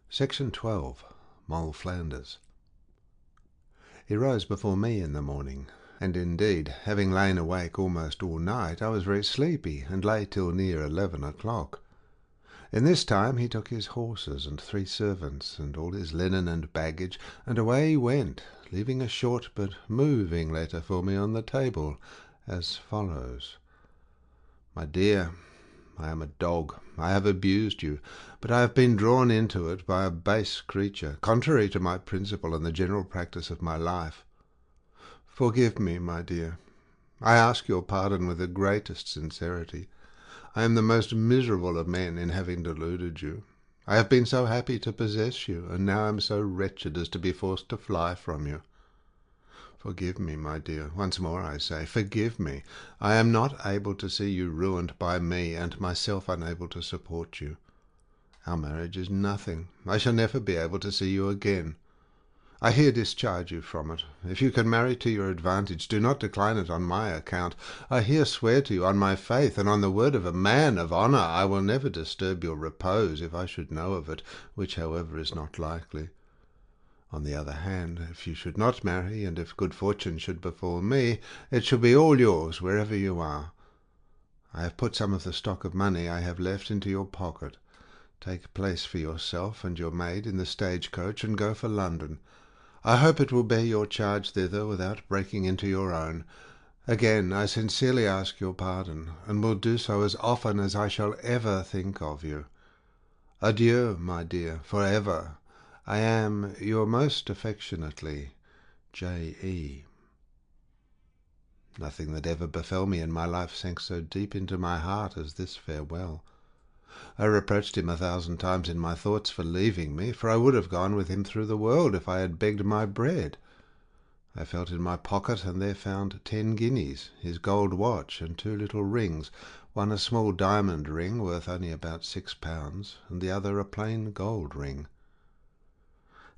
Section 12. Moll Flanders. He rose before me in the morning, and indeed, having lain awake almost all night, I was very sleepy, and lay till near 11 o'clock. In this time he took his horses and 3 servants, and all his linen and baggage, and away he went, leaving a short but moving letter for me on the table, as follows. My dear, I am a dog. I have abused you, but I have been drawn into it by a base creature, contrary to my principle and the general practice of my life. Forgive me, my dear. I ask your pardon with the greatest sincerity. I am the most miserable of men in having deluded you. I have been so happy to possess you, and now am so wretched as to be forced to fly from you. Forgive me, my dear. Once more I say, forgive me. I am not able to see you ruined by me, and myself unable to support you. Our marriage is nothing. I shall never be able to see you again. I here discharge you from it. If you can marry to your advantage, do not decline it on my account. I here swear to you on my faith, and on the word of a man of honour, I will never disturb your repose if I should know of it, which, however, is not likely. On the other hand, if you should not marry, and if good fortune should befall me, it shall be all yours wherever you are. I have put some of the stock of money I have left into your pocket. Take a place for yourself and your maid in the stage-coach, and go for London. I hope it will bear your charge thither without breaking into your own. Again, I sincerely ask your pardon, and will do so as often as I shall ever think of you. Adieu, my dear, for ever. I am your most affectionately, J.E. Nothing that ever befell me in my life sank so deep into my heart as this farewell. I reproached him 1,000 times in my thoughts for leaving me, for I would have gone with him through the world if I had begged my bread. I felt in my pocket, and there found 10 guineas, his gold watch, and 2 little rings, one a small diamond ring worth only about £6, and the other a plain gold ring.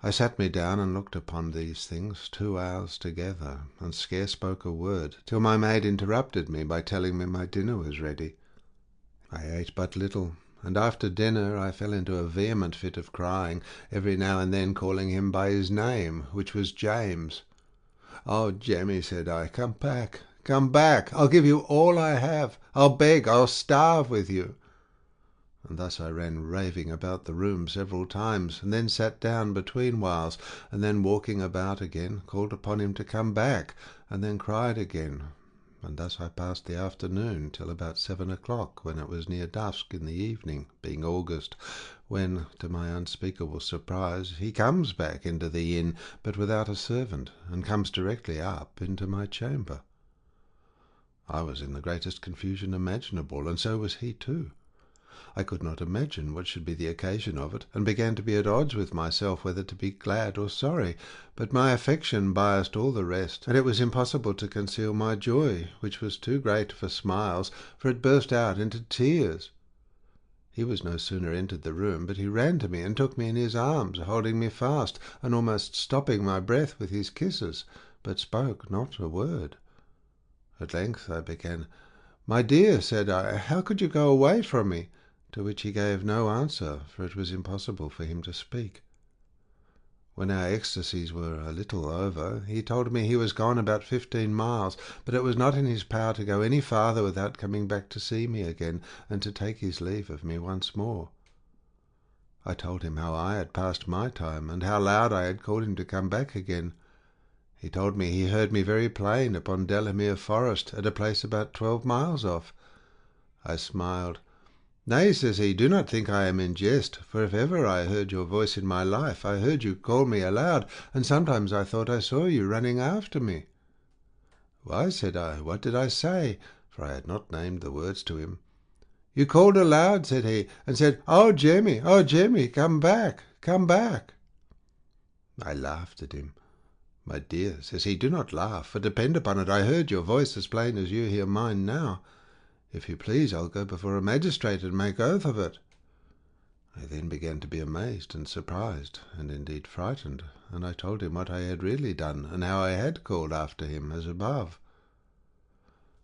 I sat me down and looked upon these things 2 hours together, and scarce spoke a word, till my maid interrupted me by telling me my dinner was ready. I ate but little, and after dinner I fell into a vehement fit of crying, every now and then calling him by his name, which was James. "Oh, Jemmy," said I, "come back, come back. I'll give you all I have. I'll beg, I'll starve with you." And thus I ran raving about the room several times, and then sat down between whiles, and then walking about again, called upon him to come back, and then cried again. And thus I passed the afternoon till about 7 o'clock, when it was near dusk in the evening, being August, when, to my unspeakable surprise, he comes back into the inn, but without a servant, and comes directly up into my chamber. I was in the greatest confusion imaginable, and so was he too. I could not imagine what should be the occasion of it, and began to be at odds with myself whether to be glad or sorry, but my affection biassed all the rest, and it was impossible to conceal my joy, which was too great for smiles, for it burst out into tears. He was no sooner entered the room, but he ran to me and took me in his arms, holding me fast, and almost stopping my breath with his kisses, but spoke not a word. At length I began. "My dear," said I, "how could you go away from me?" To which he gave no answer, for it was impossible for him to speak. When our ecstasies were a little over, he told me he was gone about 15 miles, but it was not in his power to go any farther without coming back to see me again, and to take his leave of me once more. I told him how I had passed my time, and how loud I had called him to come back again. He told me he heard me very plain upon Delamere Forest, at a place about 12 miles off. I smiled. "Nay," says he, "do not think I am in jest, for if ever I heard your voice in my life, I heard you call me aloud, and sometimes I thought I saw you running after me." "Why," said I, "what did I say?" for I had not named the words to him. "You called aloud," said he, "and said, 'Oh, Jemmy, come back, come back.'" I laughed at him. "My dear," says he, "do not laugh, for depend upon it I heard your voice as plain as you hear mine now. If you please, I'll go before a magistrate and make oath of it." I then began to be amazed and surprised, and indeed frightened, and I told him what I had really done, and how I had called after him as above.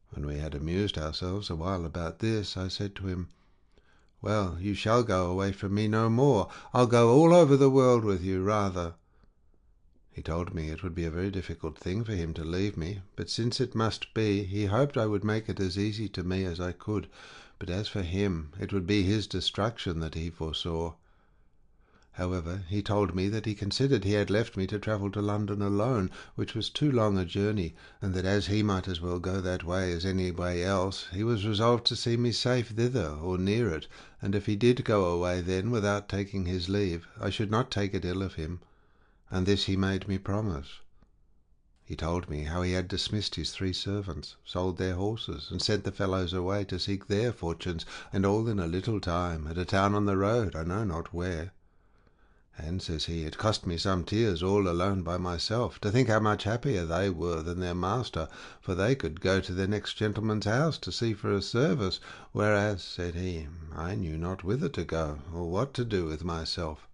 When we had amused ourselves a while about this, I said to him, Well, you shall go away from me no more. I'll go all over the world with you, rather." He told me it would be a very difficult thing for him to leave me, but since it must be, he hoped I would make it as easy to me as I could. But as for him, it would be his destruction that he foresaw. However, he told me that he considered he had left me to travel to London alone, which was too long a journey, and that as he might as well go that way as any way else, he was resolved to see me safe thither or near it, and if he did go away then without taking his leave, I should not take it ill of him, and this he made me promise. He told me how he had dismissed his 3 servants, sold their horses, and sent the fellows away to seek their fortunes, and all in a little time, at a town on the road, I know not where. And, says he, it cost me some tears all alone by myself, to think how much happier they were than their master, for they could go to the next gentleman's house to see for a service, whereas, said he, I knew not whither to go, or what to do with myself.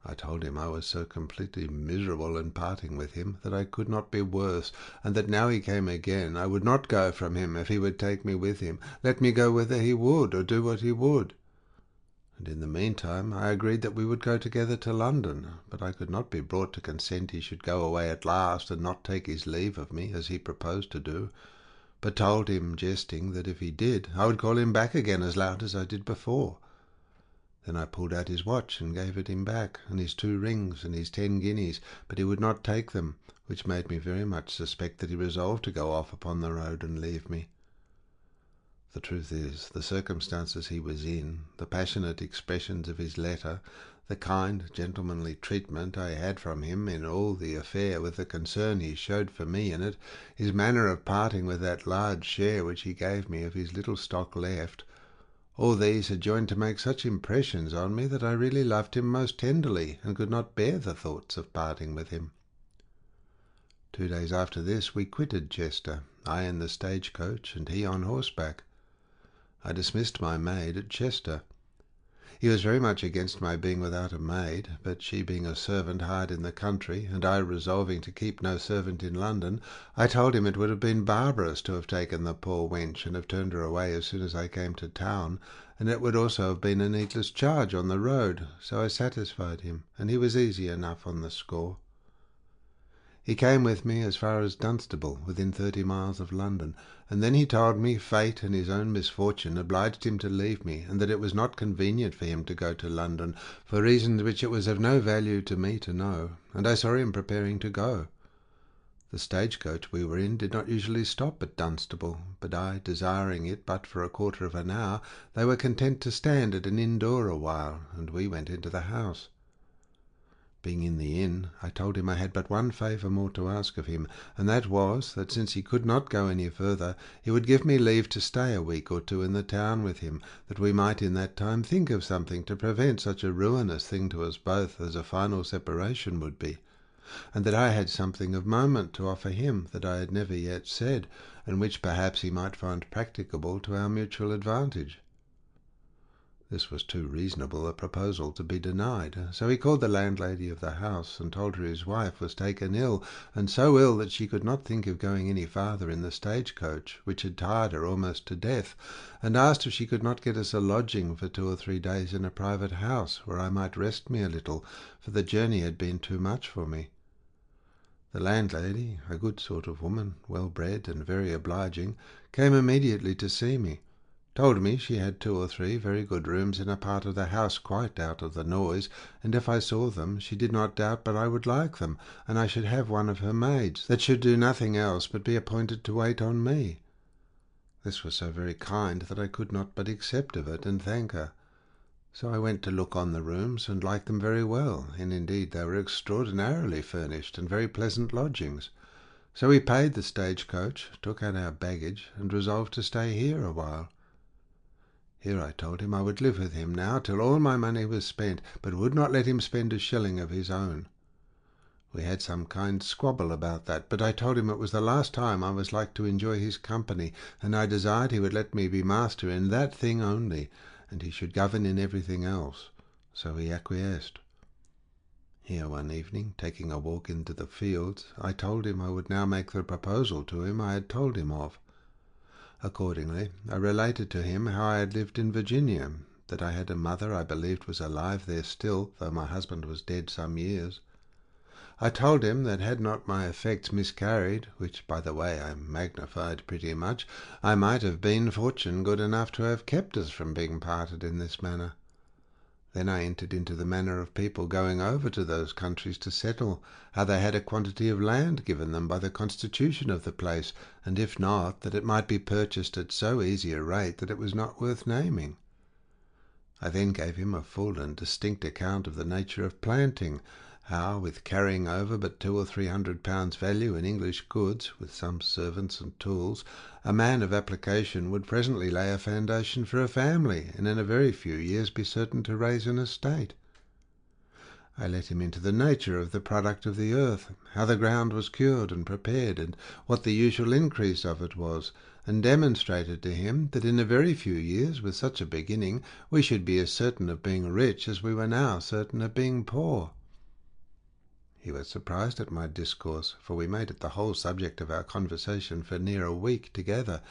I told him I was so completely miserable in parting with him that I could not be worse, and that now he came again I would not go from him if he would take me with him, let me go whither he would, or do what he would. And in the meantime I agreed that we would go together to London, but I could not be brought to consent he should go away at last and not take his leave of me, as he proposed to do, but told him, jesting, that if he did, I would call him back again as loud as I did before. Then I pulled out his watch and gave it him back, and his 2 rings and his 10 guineas, but he would not take them, which made me very much suspect that he resolved to go off upon the road and leave me. The truth is, the circumstances he was in, the passionate expressions of his letter, the kind, gentlemanly treatment I had from him in all the affair, with the concern he showed for me in it, his manner of parting with that large share which he gave me of his little stock left, all these had joined to make such impressions on me that I really loved him most tenderly, and could not bear the thoughts of parting with him. 2 days after this we quitted Chester, I in the stage-coach, and he on horseback. I dismissed my maid at Chester. He was very much against my being without a maid, but she being a servant hired in the country, and I resolving to keep no servant in London, I told him it would have been barbarous to have taken the poor wench and have turned her away as soon as I came to town, and it would also have been a needless charge on the road, so I satisfied him, and he was easy enough on the score. He came with me as far as Dunstable, within 30 miles of London, and then he told me fate and his own misfortune obliged him to leave me, and that it was not convenient for him to go to London, for reasons which it was of no value to me to know, and I saw him preparing to go. The stage-coach we were in did not usually stop at Dunstable, but I, desiring it but for a quarter of an hour, they were content to stand at an inn-door a while, and we went into the house. Being in the inn, I told him I had but one favour more to ask of him, and that was, that since he could not go any further, he would give me leave to stay a week or 2 in the town with him, that we might in that time think of something to prevent such a ruinous thing to us both as a final separation would be, and that I had something of moment to offer him that I had never yet said, and which perhaps he might find practicable to our mutual advantage. This was too reasonable a proposal to be denied, so he called the landlady of the house and told her his wife was taken ill, and so ill that she could not think of going any farther in the stage-coach, which had tired her almost to death, and asked if she could not get us a lodging for 2 or 3 days in a private house, where I might rest me a little, for the journey had been too much for me. The landlady, a good sort of woman, well bred and very obliging, came immediately to see me, told me she had 2 or 3 very good rooms in a part of the house quite out of the noise, and if I saw them, she did not doubt but I would like them, and I should have one of her maids, that should do nothing else but be appointed to wait on me. This was so very kind that I could not but accept of it and thank her. So I went to look on the rooms, and liked them very well, and indeed they were extraordinarily furnished, and very pleasant lodgings. So we paid the stage-coach, took out our baggage, and resolved to stay here a while. Here I told him I would live with him now till all my money was spent, but would not let him spend a shilling of his own. We had some kind squabble about that, but I told him it was the last time I was like to enjoy his company, and I desired he would let me be master in that thing only, and he should govern in everything else. So he acquiesced. Here one evening, taking a walk into the fields, I told him I would now make the proposal to him I had told him of. Accordingly, I related to him how I had lived in Virginia, that I had a mother I believed was alive there still, though my husband was dead some years. I told him that had not my effects miscarried, which, by the way, I magnified pretty much, I might have been fortune good enough to have kept us from being parted in this manner. Then I entered into the manner of people going over to those countries to settle, how they had a quantity of land given them by the constitution of the place, and if not, that it might be purchased at so easy a rate that it was not worth naming. I then gave him a full and distinct account of the nature of planting, how, with carrying over but 200 or 300 pounds value in English goods, with some servants and tools, a man of application would presently lay a foundation for a family, and in a very few years be certain to raise an estate. I let him into the nature of the product of the earth, how the ground was cured and prepared, and what the usual increase of it was, and demonstrated to him that in a very few years, with such a beginning, we should be as certain of being rich as we were now certain of being poor. He was surprised at my discourse, for we made it the whole subject of our conversation for near a week together,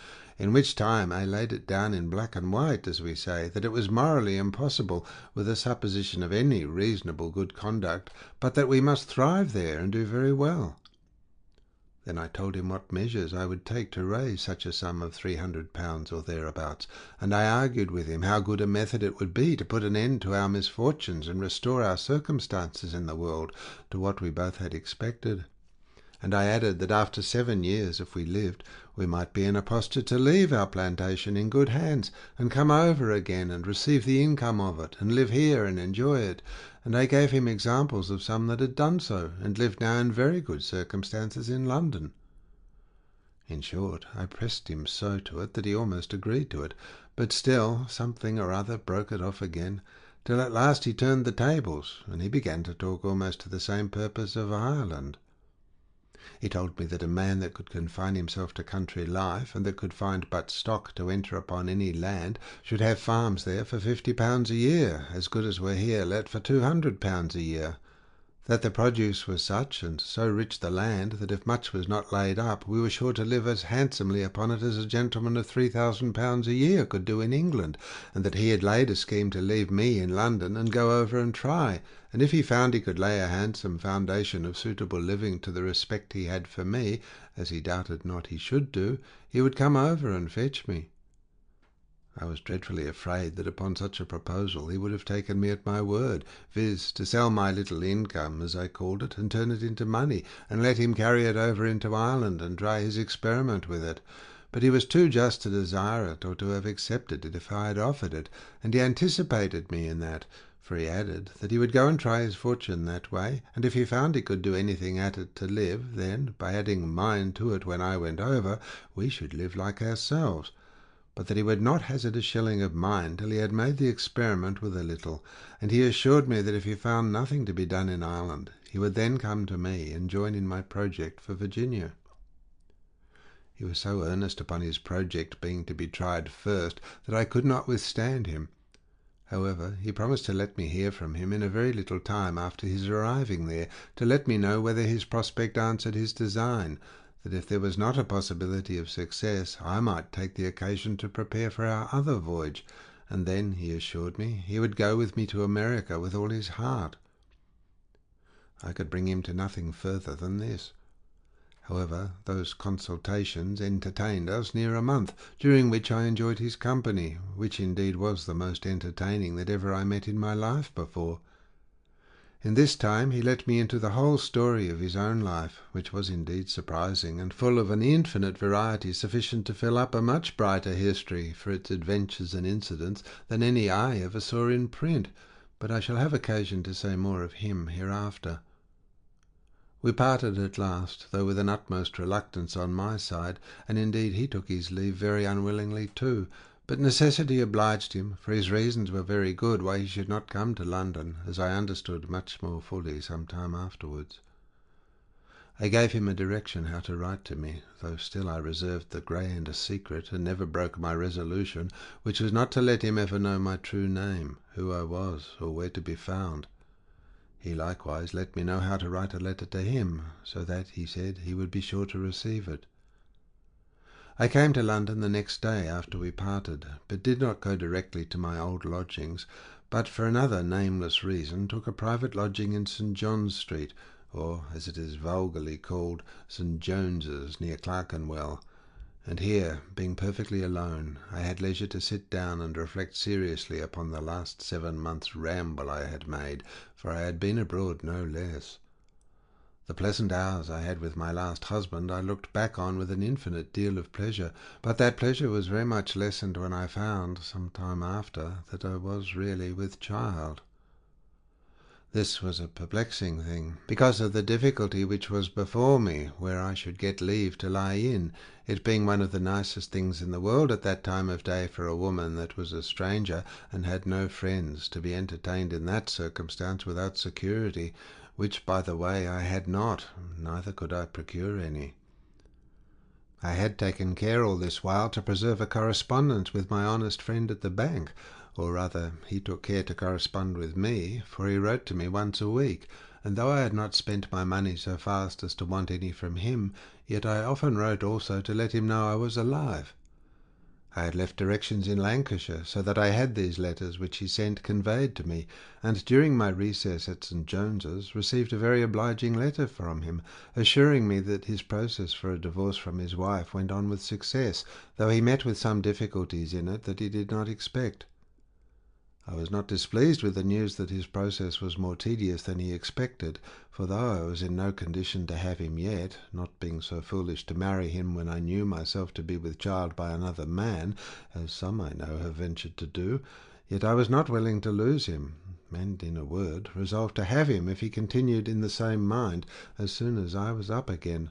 in which time I laid it down in black and white, as we say, that it was morally impossible, with a supposition of any reasonable good conduct, but that we must thrive there and do very well. Then I told him what measures I would take to raise such a sum of 300 pounds or thereabouts, and I argued with him how good a method it would be to put an end to our misfortunes and restore our circumstances in the world to what we both had expected. And I added that after 7 years, if we lived, we might be in a posture to leave our plantation in good hands, and come over again and receive the income of it, and live here and enjoy it. And I gave him examples of some that had done so, and lived now in very good circumstances in London. In short, I pressed him so to it that he almost agreed to it, but still something or other broke it off again, till at last he turned the tables, and he began to talk almost to the same purpose of Ireland. He told me that a man that could confine himself to country life, and that could find but stock to enter upon any land, should have farms there for £50 a year, as good as were here let for £200 a year. That the produce was such, and so rich the land, that if much was not laid up, we were sure to live as handsomely upon it as a gentleman of £3,000 a year could do in England, and that he had laid a scheme to leave me in London and go over and try, and if he found he could lay a handsome foundation of suitable living to the respect he had for me, as he doubted not he should do, he would come over and fetch me. I was dreadfully afraid that upon such a proposal he would have taken me at my word, viz., to sell my little income, as I called it, and turn it into money, and let him carry it over into Ireland and try his experiment with it. But he was too just to desire it, or to have accepted it if I had offered it, and he anticipated me in that, for he added that he would go and try his fortune that way, and if he found he could do anything at it to live, then, by adding mine to it when I went over, we should live like ourselves, but that he would not hazard a shilling of mine till he had made the experiment with a little, and he assured me that if he found nothing to be done in Ireland, he would then come to me and join in my project for Virginia. He was so earnest upon his project being to be tried first that I could not withstand him. However, he promised to let me hear from him in a very little time after his arriving there, to let me know whether his prospect answered his design, that if there was not a possibility of success, I might take the occasion to prepare for our other voyage, and then, he assured me, he would go with me to America with all his heart. I could bring him to nothing further than this. However, those consultations entertained us near a month, during which I enjoyed his company, which indeed was the most entertaining that ever I met in my life before. In this time he let me into the whole story of his own life, which was indeed surprising, and full of an infinite variety sufficient to fill up a much brighter history for its adventures and incidents than any I ever saw in print, but I shall have occasion to say more of him hereafter. We parted at last, though with an utmost reluctance on my side, and indeed he took his leave very unwillingly too, but necessity obliged him, for his reasons were very good why he should not come to London, as I understood much more fully some time afterwards. I gave him a direction how to write to me, though still I reserved the grand secret, and never broke my resolution, which was not to let him ever know my true name, who I was, or where to be found. He likewise let me know how to write a letter to him, so that, he said, he would be sure to receive it. I came to London the next day after we parted, but did not go directly to my old lodgings, but for another nameless reason took a private lodging in St. John's Street, or, as it is vulgarly called, St. Jones's, near Clerkenwell. And here, being perfectly alone, I had leisure to sit down and reflect seriously upon the last 7 months' ramble I had made, for I had been abroad no less. The pleasant hours I had with my last husband I looked back on with an infinite deal of pleasure, but that pleasure was very much lessened when I found, some time after, that I was really with child. This was a perplexing thing, because of the difficulty which was before me where I should get leave to lie in, it being one of the nicest things in the world at that time of day for a woman that was a stranger and had no friends to be entertained in that circumstance without security, which, by the way, I had not, neither could I procure any. I had taken care all this while to preserve a correspondence with my honest friend at the bank, or rather he took care to correspond with me, for he wrote to me once a week, and though I had not spent my money so fast as to want any from him, yet I often wrote also to let him know I was alive. I had left directions in Lancashire, so that I had these letters which he sent conveyed to me, and during my recess at St. James's received a very obliging letter from him, assuring me that his process for a divorce from his wife went on with success, though he met with some difficulties in it that he did not expect. I was not displeased with the news that his process was more tedious than he expected, for though I was in no condition to have him yet, not being so foolish to marry him when I knew myself to be with child by another man, as some I know have ventured to do, yet I was not willing to lose him, and, in a word, resolved to have him if he continued in the same mind as soon as I was up again.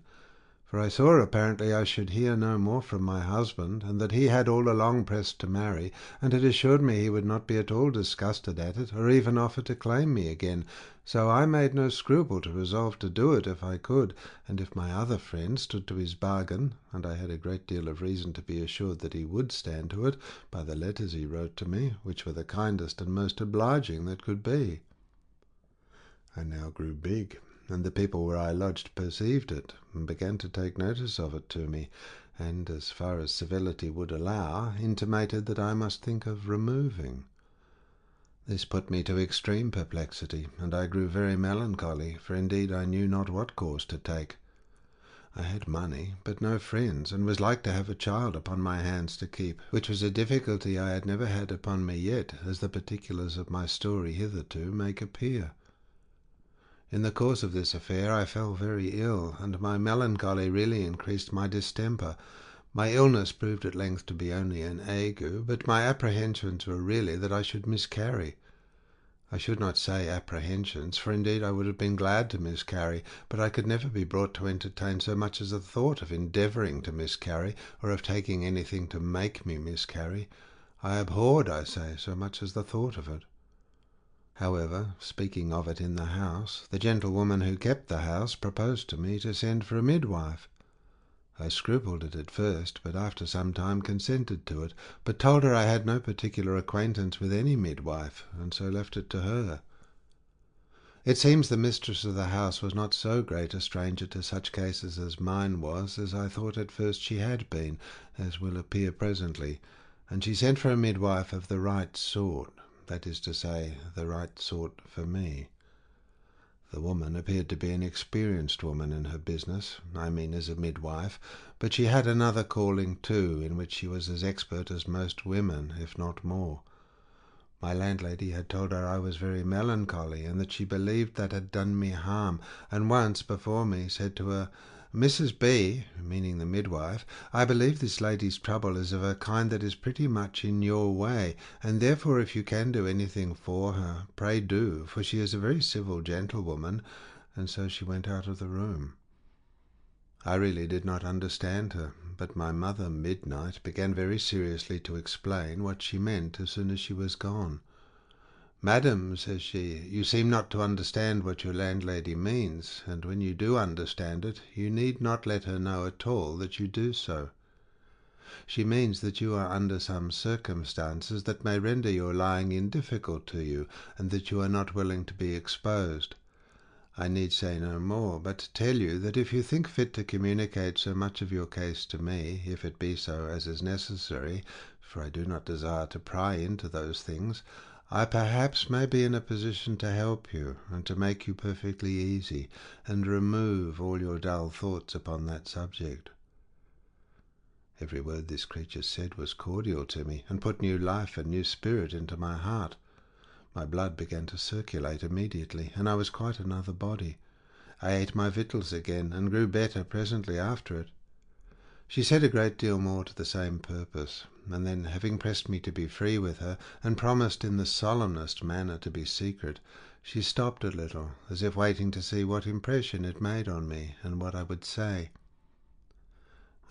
For I saw apparently I should hear no more from my husband, and that he had all along pressed to marry, and had assured me he would not be at all disgusted at it, or even offer to claim me again. So I made no scruple to resolve to do it if I could, and if my other friend stood to his bargain, and I had a great deal of reason to be assured that he would stand to it, by the letters he wrote to me, which were the kindest and most obliging that could be. I now grew big, and the people where I lodged perceived it, and began to take notice of it to me, and, as far as civility would allow, intimated that I must think of removing. This put me to extreme perplexity, and I grew very melancholy, for indeed I knew not what course to take. I had money, but no friends, and was like to have a child upon my hands to keep, which was a difficulty I had never had upon me yet, as the particulars of my story hitherto make appear. In the course of this affair I fell very ill, and my melancholy really increased my distemper. My illness proved at length to be only an ague, but my apprehensions were really that I should miscarry. I should not say apprehensions, for indeed I would have been glad to miscarry, but I could never be brought to entertain so much as a thought of endeavouring to miscarry, or of taking anything to make me miscarry. I abhorred, I say, so much as the thought of it. However, speaking of it in the house, the gentlewoman who kept the house proposed to me to send for a midwife. I scrupled it at first, but after some time consented to it, but told her I had no particular acquaintance with any midwife, and so left it to her. It seems the mistress of the house was not so great a stranger to such cases as mine was, as I thought at first she had been, as will appear presently, and she sent for a midwife of the right sort, that is to say, the right sort for me. The woman appeared to be an experienced woman in her business, I mean as a midwife, but she had another calling too, in which she was as expert as most women, if not more. My landlady had told her I was very melancholy, and that she believed that had done me harm, and once before me said to her, "Mrs. B," meaning the midwife, "I believe this lady's trouble is of a kind that is pretty much in your way, and therefore if you can do anything for her, pray do, for she is a very civil gentlewoman," and so she went out of the room. I really did not understand her, but my mother, Midnight, began very seriously to explain what she meant as soon as she was gone. "Madam," says she, "you seem not to understand what your landlady means, and when you do understand it, you need not let her know at all that you do so. She means that you are under some circumstances that may render your lying in difficult to you, and that you are not willing to be exposed. I need say no more, but tell you that if you think fit to communicate so much of your case to me, if it be so as is necessary, for I do not desire to pry into those things, I perhaps may be in a position to help you, and to make you perfectly easy, and remove all your dull thoughts upon that subject. Every word this creature said was cordial to me, and put new life and new spirit into my heart. My blood began to circulate immediately, and I was quite another body. I ate my victuals again, and grew better presently after it. She said a great deal more to the same purpose, and then, having pressed me to be free with her, and promised in the solemnest manner to be secret, she stopped a little, as if waiting to see what impression it made on me, and what I would say.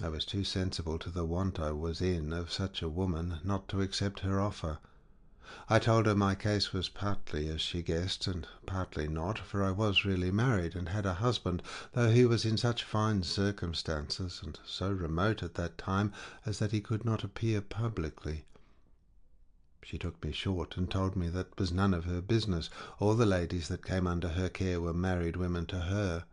I was too sensible to the want I was in of such a woman not to accept her offer. I told her my case was partly as she guessed, and partly not, for I was really married, and had a husband, though he was in such fine circumstances, and so remote at that time, as that he could not appear publicly. She took me short, and told me that was none of her business. All the ladies that came under her care were married women to her.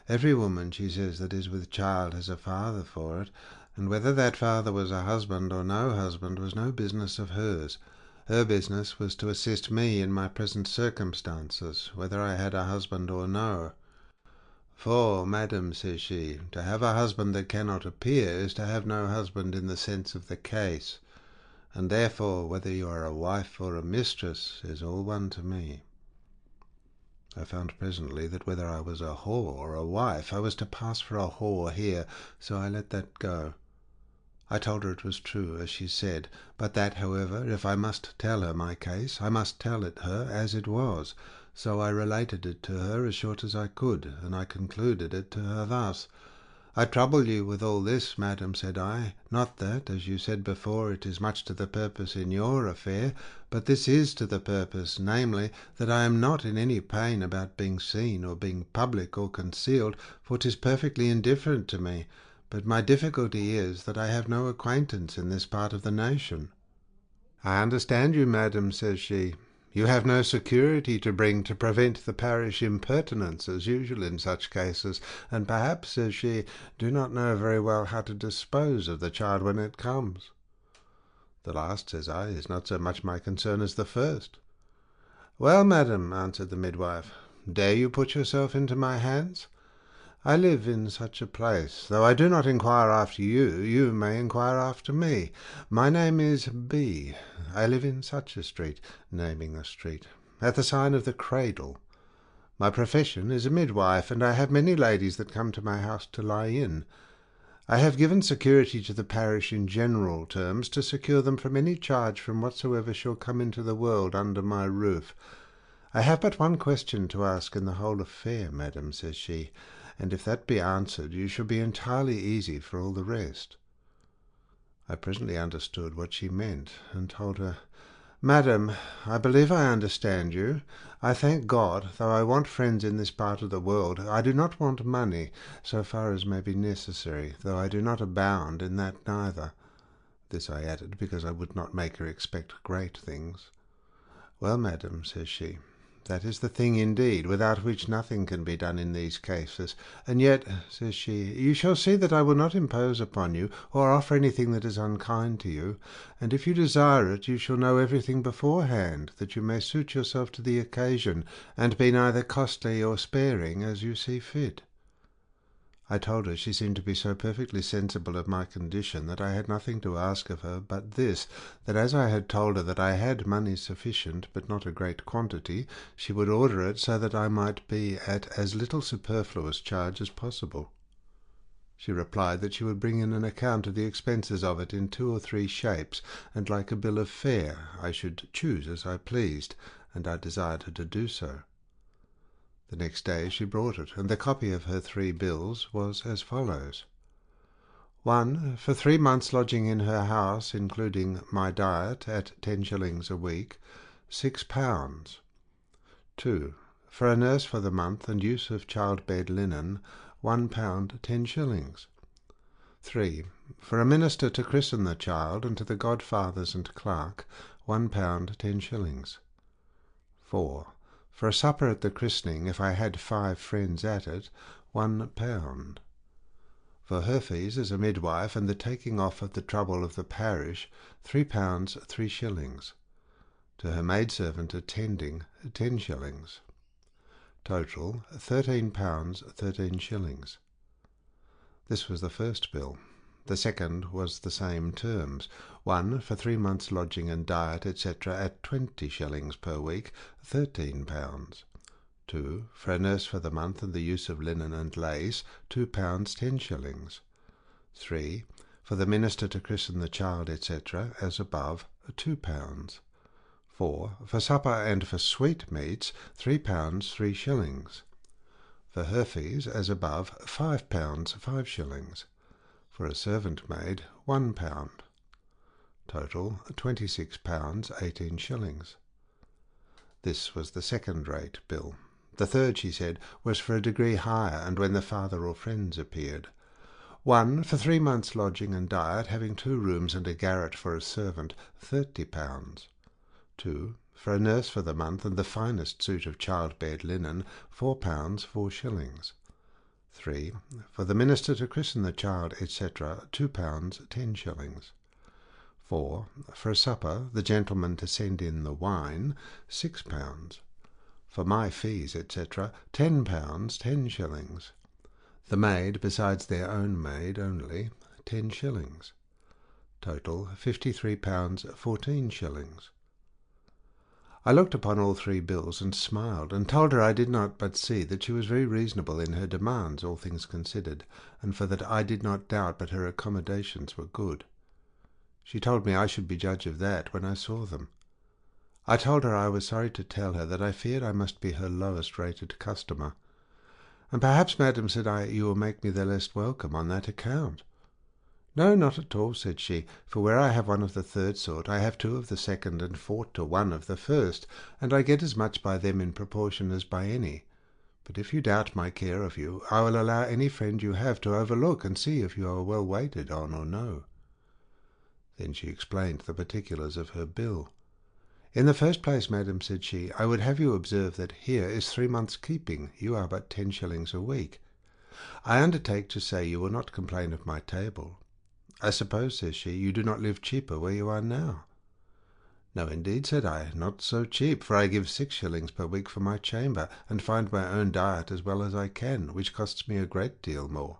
Every woman, she says, that is with child has a father for it, and whether that father was a husband or no husband was no business of hers. Her business was to assist me in my present circumstances, whether I had a husband or no. For, madam, says she, to have a husband that cannot appear is to have no husband in the sense of the case, and therefore whether you are a wife or a mistress is all one to me. I found presently that whether I was a whore or a wife, I was to pass for a whore here, so I let that go. I told her it was true, as she said, but that, however, if I must tell her my case, I must tell it her as it was. So I related it to her as short as I could, and I concluded it to her thus. I trouble you with all this, madam, said I, not that, as you said before, it is much to the purpose in your affair, but this is to the purpose, namely, that I am not in any pain about being seen, or being public or concealed, for 'tis perfectly indifferent to me. But my difficulty is that I have no acquaintance in this part of the nation. I understand you, madam, says she. You have no security to bring to prevent the parish impertinence, as usual in such cases, and perhaps, says she, do not know very well how to dispose of the child when it comes. The last, says I, is not so much my concern as the first. Well, madam, answered the midwife, dare you put yourself into my hands? I live in such a place. Though I do not inquire after you, you may inquire after me. My name is B. I live in such a street, naming the street, at the sign of the Cradle. My profession is a midwife, and I have many ladies that come to my house to lie in. I have given security to the parish in general terms, to secure them from any charge from whatsoever shall come into the world under my roof. I have but one question to ask in the whole affair, madam, says she, and if that be answered, you shall be entirely easy for all the rest. I presently understood what she meant, and told her, Madam, I believe I understand you. I thank God, though I want friends in this part of the world, I do not want money, so far as may be necessary, though I do not abound in that neither. This I added, because I would not make her expect great things. Well, madam, says she, that is the thing indeed, without which nothing can be done in these cases. And yet, says she, you shall see that I will not impose upon you, or offer anything that is unkind to you, and if you desire it, you shall know everything beforehand, that you may suit yourself to the occasion, and be neither costly or sparing, as you see fit. I told her she seemed to be so perfectly sensible of my condition that I had nothing to ask of her but this, that as I had told her that I had money sufficient, but not a great quantity, she would order it so that I might be at as little superfluous charge as possible. She replied that she would bring in an account of the expenses of it in 2 or 3 shapes, and like a bill of fare I should choose as I pleased, and I desired her to do so. The next day she brought it, and the copy of her 3 bills was as follows. 1. For 3 months' lodging in her house, including my diet, at 10 shillings a week, £6. 2. For a nurse for the month, and use of child-bed linen, £1 10 shillings. 3. For a minister to christen the child, and to the godfathers and clerk, £1 10 shillings. 4. For a supper at the christening, if I had 5 friends at it, £1. For her fees as a midwife and the taking off of the trouble of the parish, £3 3s. To her maidservant attending, 10s. Total, £13 13s. This was the first bill. The second was the same terms. 1 for 3 months' lodging and diet, etc., at 20s. per week, £13. 2 for a nurse for the month and the use of linen and lace, £2 10s. 3 for the minister to christen the child, etc., as above, £2. 4 for supper and for sweetmeats, £3 3s. For her fees, as above, £5 5s. For a servant maid, £1. Total, £26 18s. This was the second-rate bill. The third, she said, was for a degree higher, and when the father or friends appeared. 1 for 3 months' lodging and diet, having 2 rooms and a garret for a servant, £30. 2 for a nurse for the month and the finest suit of childbed linen, £4 4s. 3 for the minister to christen the child, etc., £2 10s. 4 for a supper, the gentleman to send in the wine, £6. For my fees, etc., £10 10s. The maid, besides their own maid only, 10s. Total, £53 14s. I looked upon all 3 bills and smiled, and told her I did not but see that she was very reasonable in her demands, all things considered, and for that I did not doubt but her accommodations were good. She told me I should be judge of that when I saw them. I told her I was sorry to tell her that I feared I must be her lowest-rated customer. "And perhaps, madam," said I, "you will make me the less welcome on that account." "No, not at all," said she, "for where I have one of the third sort, I have 2 of the second and 4 to 1 of the first, and I get as much by them in proportion as by any. But if you doubt my care of you, I will allow any friend you have to overlook and see if you are well waited on or no." Then she explained the particulars of her bill. "In the first place, madam," said she, "I would have you observe that here is 3 months' keeping. You are but 10s. a week. I undertake to say you will not complain of my table. I suppose," says she, "you do not live cheaper where you are now?" "No, indeed," said I, "not so cheap, for I give 6s. per week for my chamber, and find my own diet as well as I can, which costs me a great deal more."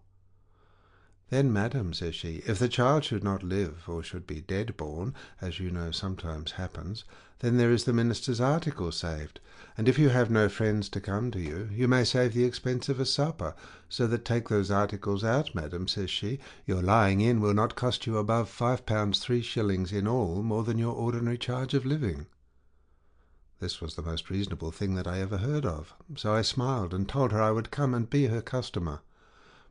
"Then, madam," says she, "if the child should not live, or should be dead born, as you know sometimes happens, then there is the minister's article saved, and if you have no friends to come to you, you may save the expense of a supper, so that take those articles out, madam," says she, "your lying in will not cost you above £5 3s. in all, more than your ordinary charge of living." This was the most reasonable thing that I ever heard of, so I smiled and told her I would come and be her customer.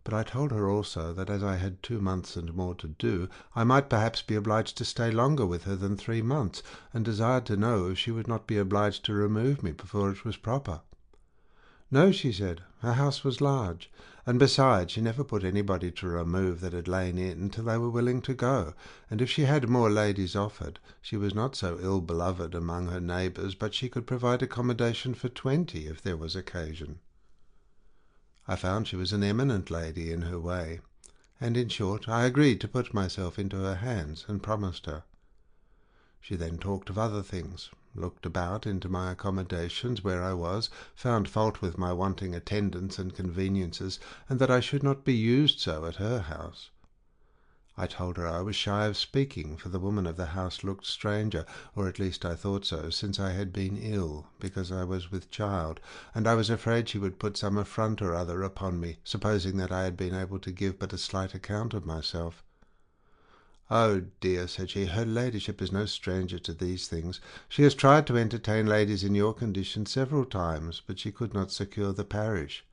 But I told her also that as I had 2 months and more to do, I might perhaps be obliged to stay longer with her than 3 months, and desired to know if she would not be obliged to remove me before it was proper. No, she said, her house was large, and besides she never put anybody to remove that had lain in till they were willing to go, and if she had more ladies offered, she was not so ill beloved among her neighbours but she could provide accommodation for 20 if there was occasion. I found she was an eminent lady in her way, and in short I agreed to put myself into her hands, and promised her. She then talked of other things, looked about into my accommodations where I was, found fault with my wanting attendance and conveniences, and that I should not be used so at her house. I told her I was shy of speaking, for the woman of the house looked stranger, or at least I thought so, since I had been ill, because I was with child, and I was afraid she would put some affront or other upon me, supposing that I had been able to give but a slight account of myself. "Oh dear," said she, "her ladyship is no stranger to these things. She has tried to entertain ladies in your condition several times, but she could not secure the parish.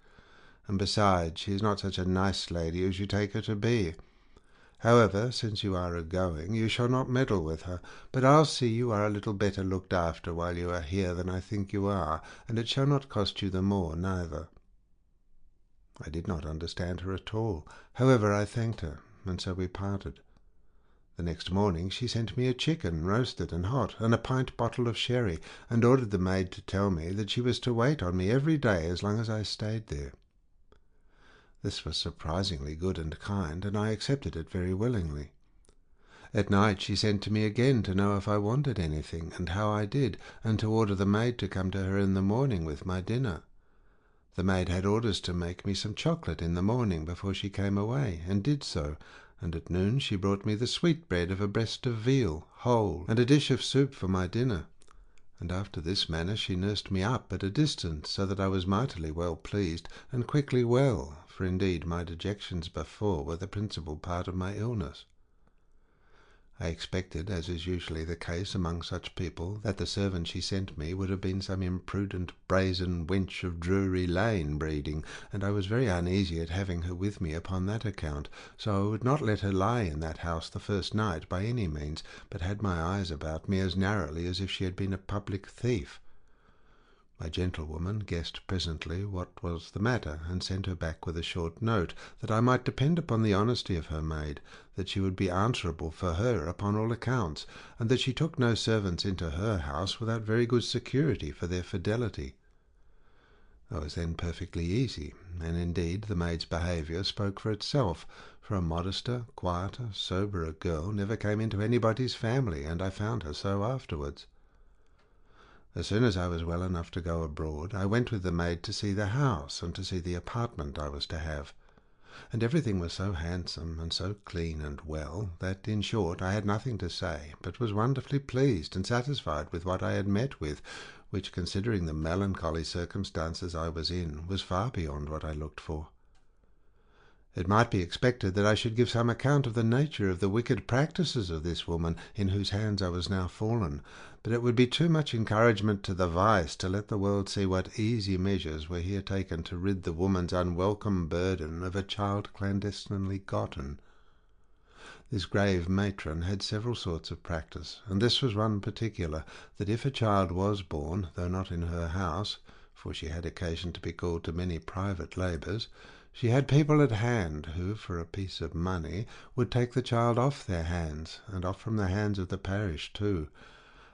And besides, she is not such a nice lady as you take her to be. However, since you are a-going, you shall not meddle with her, but I'll see you are a little better looked after while you are here than I think you are, and it shall not cost you the more neither." I did not understand her at all. However, I thanked her, and so we parted. The next morning she sent me a chicken, roasted and hot, and a pint bottle of sherry, and ordered the maid to tell me that she was to wait on me every day as long as I stayed there. This was surprisingly good and kind, and I accepted it very willingly. At night she sent to me again to know if I wanted anything, and how I did, and to order the maid to come to her in the morning with my dinner. The maid had orders to make me some chocolate in the morning before she came away, and did so, and at noon she brought me the sweetbread of a breast of veal, whole, and a dish of soup for my dinner. And after this manner she nursed me up at a distance, so that I was mightily well pleased, and quickly well, for indeed my dejections before were the principal part of my illness. I expected, as is usually the case among such people, that the servant she sent me would have been some imprudent brazen wench of Drury Lane breeding, and I was very uneasy at having her with me upon that account, so I would not let her lie in that house the first night by any means, but had my eyes about me as narrowly as if she had been a public thief. My gentlewoman guessed presently what was the matter, and sent her back with a short note, that I might depend upon the honesty of her maid, that she would be answerable for her upon all accounts, and that she took no servants into her house without very good security for their fidelity. I was then perfectly easy, and indeed the maid's behaviour spoke for itself, for a modester, quieter, soberer girl never came into anybody's family, and I found her so afterwards. As soon as I was well enough to go abroad, I went with the maid to see the house, and to see the apartment I was to have. And everything was so handsome, and so clean and well, that, in short, I had nothing to say, but was wonderfully pleased and satisfied with what I had met with, which, considering the melancholy circumstances I was in, was far beyond what I looked for. It might be expected that I should give some account of the nature of the wicked practices of this woman, in whose hands I was now fallen, but it would be too much encouragement to the vice to let the world see what easy measures were here taken to rid the woman's unwelcome burden of a child clandestinely gotten. This grave matron had several sorts of practice, and this was one particular, that if a child was born, though not in her house, for she had occasion to be called to many private labours, she had people at hand who, for a piece of money, would take the child off their hands, and off from the hands of the parish too.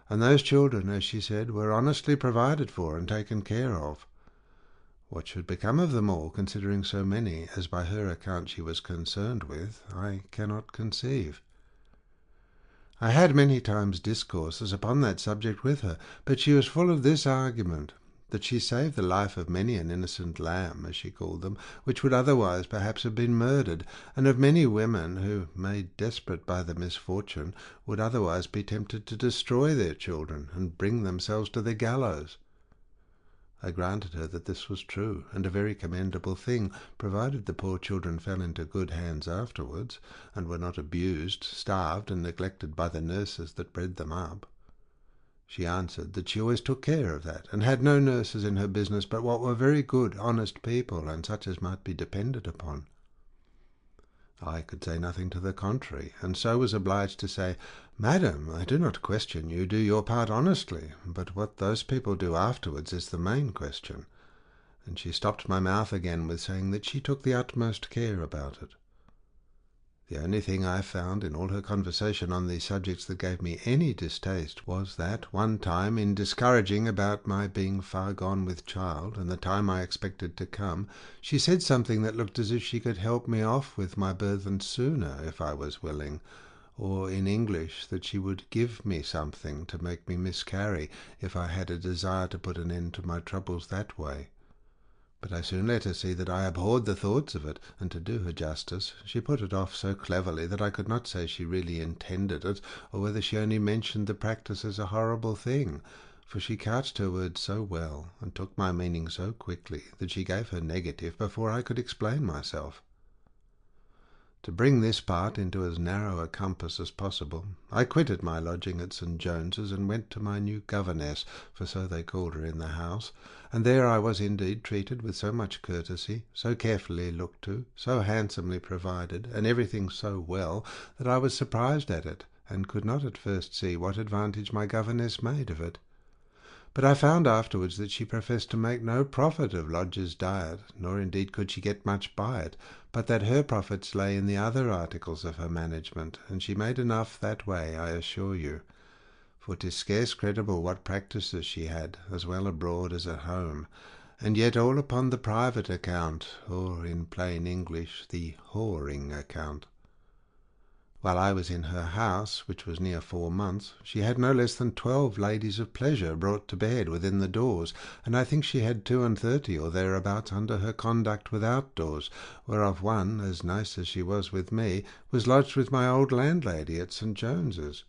And those children, as she said, were honestly provided for and taken care of. What should become of them all, considering so many as by her account she was concerned with, I cannot conceive. I had many times discourses upon that subject with her, but she was full of this argument, that she saved the life of many an innocent lamb, as she called them, which would otherwise perhaps have been murdered, and of many women who, made desperate by the misfortune, would otherwise be tempted to destroy their children and bring themselves to the gallows. I granted her that this was true, and a very commendable thing, provided the poor children fell into good hands afterwards, and were not abused, starved, and neglected by the nurses that bred them up. She answered that she always took care of that, and had no nurses in her business but what were very good, honest people, and such as might be depended upon. I could say nothing to the contrary, and so was obliged to say, "Madam, I do not question you do your part honestly, but what those people do afterwards is the main question." And she stopped my mouth again with saying that she took the utmost care about it. The only thing I found in all her conversation on these subjects that gave me any distaste was that, one time, in discouraging about my being far gone with child, and the time I expected to come, she said something that looked as if she could help me off with my burthen sooner, if I was willing, or in English that she would give me something to make me miscarry, if I had a desire to put an end to my troubles that way. But I soon let her see that I abhorred the thoughts of it, and to do her justice, she put it off so cleverly that I could not say she really intended it, or whether she only mentioned the practice as a horrible thing, for she couched her words so well, and took my meaning so quickly, that she gave her negative before I could explain myself. To bring this part into as narrow a compass as possible, I quitted my lodging at St. James's and went to my new governess, for so they called her in the house, and there I was indeed treated with so much courtesy, so carefully looked to, so handsomely provided, and everything so well, that I was surprised at it, and could not at first see what advantage my governess made of it. But I found afterwards that she professed to make no profit of lodgers' diet, nor indeed could she get much by it, but that her profits lay in the other articles of her management, and she made enough that way, I assure you. For 'tis scarce credible what practices she had, as well abroad as at home, and yet all upon the private account, or, in plain English, the whoring account. While I was in her house, which was near 4 months, she had no less than 12 ladies of pleasure brought to bed within the doors, and I think she had 32 or thereabouts under her conduct without doors, whereof one, as nice as she was with me, was lodged with my old landlady at St. James's.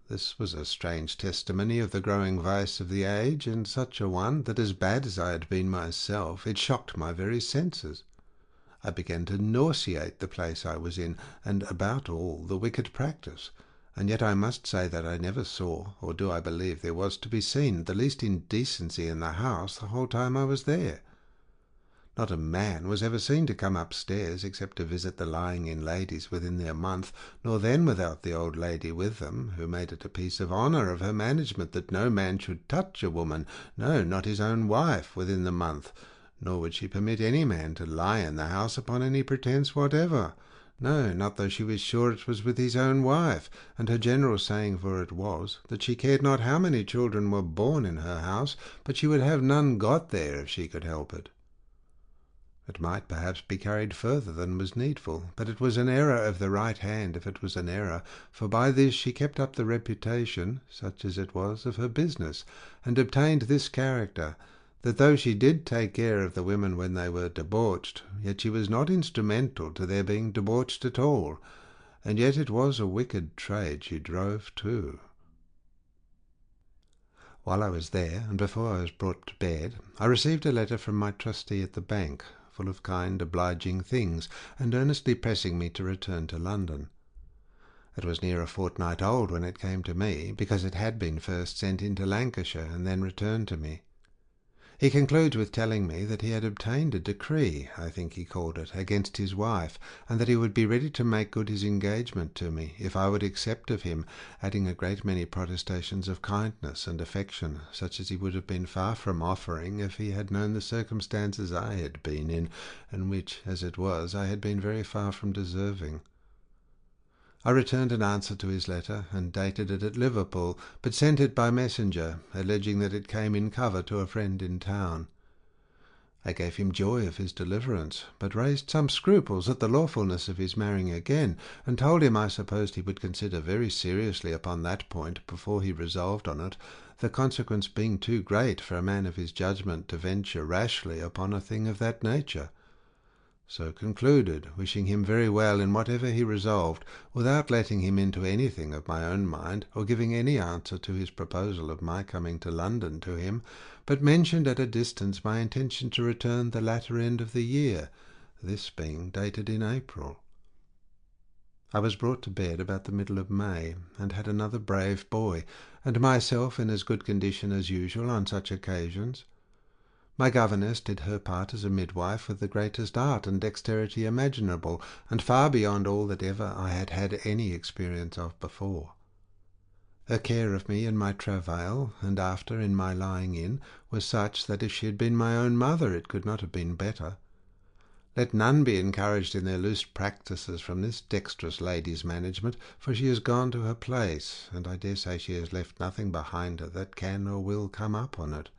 This was a strange testimony of the growing vice of the age, and such a one, that as bad as I had been myself, it shocked my very senses. I began to nauseate the place I was in, and about all the wicked practice, and yet I must say that I never saw, or do I believe there was to be seen, the least indecency in the house the whole time I was there. Not a man was ever seen to come upstairs, except to visit the lying-in ladies within their month, nor then without the old lady with them, who made it a piece of honour of her management that no man should touch a woman, no, not his own wife, within the month, nor would she permit any man to lie in the house upon any pretence whatever, no, not though she was sure it was with his own wife, and her general saying for it was, that she cared not how many children were born in her house, but she would have none got there if she could help it. It might perhaps be carried further than was needful, but it was an error of the right hand if it was an error, for by this she kept up the reputation, such as it was, of her business, and obtained this character, that though she did take care of the women when they were debauched, yet she was not instrumental to their being debauched at all, and yet it was a wicked trade she drove too. While I was there, and before I was brought to bed, I received a letter from my trustee at the bank, full of kind, obliging things, and earnestly pressing me to return to London. It was near a fortnight old when it came to me, because it had been first sent into Lancashire and then returned to me. He concludes with telling me that he had obtained a decree, I think he called it, against his wife, and that he would be ready to make good his engagement to me, if I would accept of him, adding a great many protestations of kindness and affection, such as he would have been far from offering if he had known the circumstances I had been in, and which, as it was, I had been very far from deserving. I returned an answer to his letter, and dated it at Liverpool, but sent it by messenger, alleging that it came in cover to a friend in town. I gave him joy of his deliverance, but raised some scruples at the lawfulness of his marrying again, and told him I supposed he would consider very seriously upon that point before he resolved on it, the consequence being too great for a man of his judgment to venture rashly upon a thing of that nature. So concluded, wishing him very well in whatever he resolved, without letting him into anything of my own mind, or giving any answer to his proposal of my coming to London to him, but mentioned at a distance my intention to return the latter end of the year, this being dated in April. I was brought to bed about the middle of May, and had another brave boy, and myself in as good condition as usual on such occasions. My governess did her part as a midwife with the greatest art and dexterity imaginable, and far beyond all that ever I had had any experience of before. Her care of me in my travail, and after in my lying in, was such that if she had been my own mother it could not have been better. Let none be encouraged in their loose practices from this dexterous lady's management, for she is gone to her place, and I dare say she has left nothing behind her that can or will come up on it.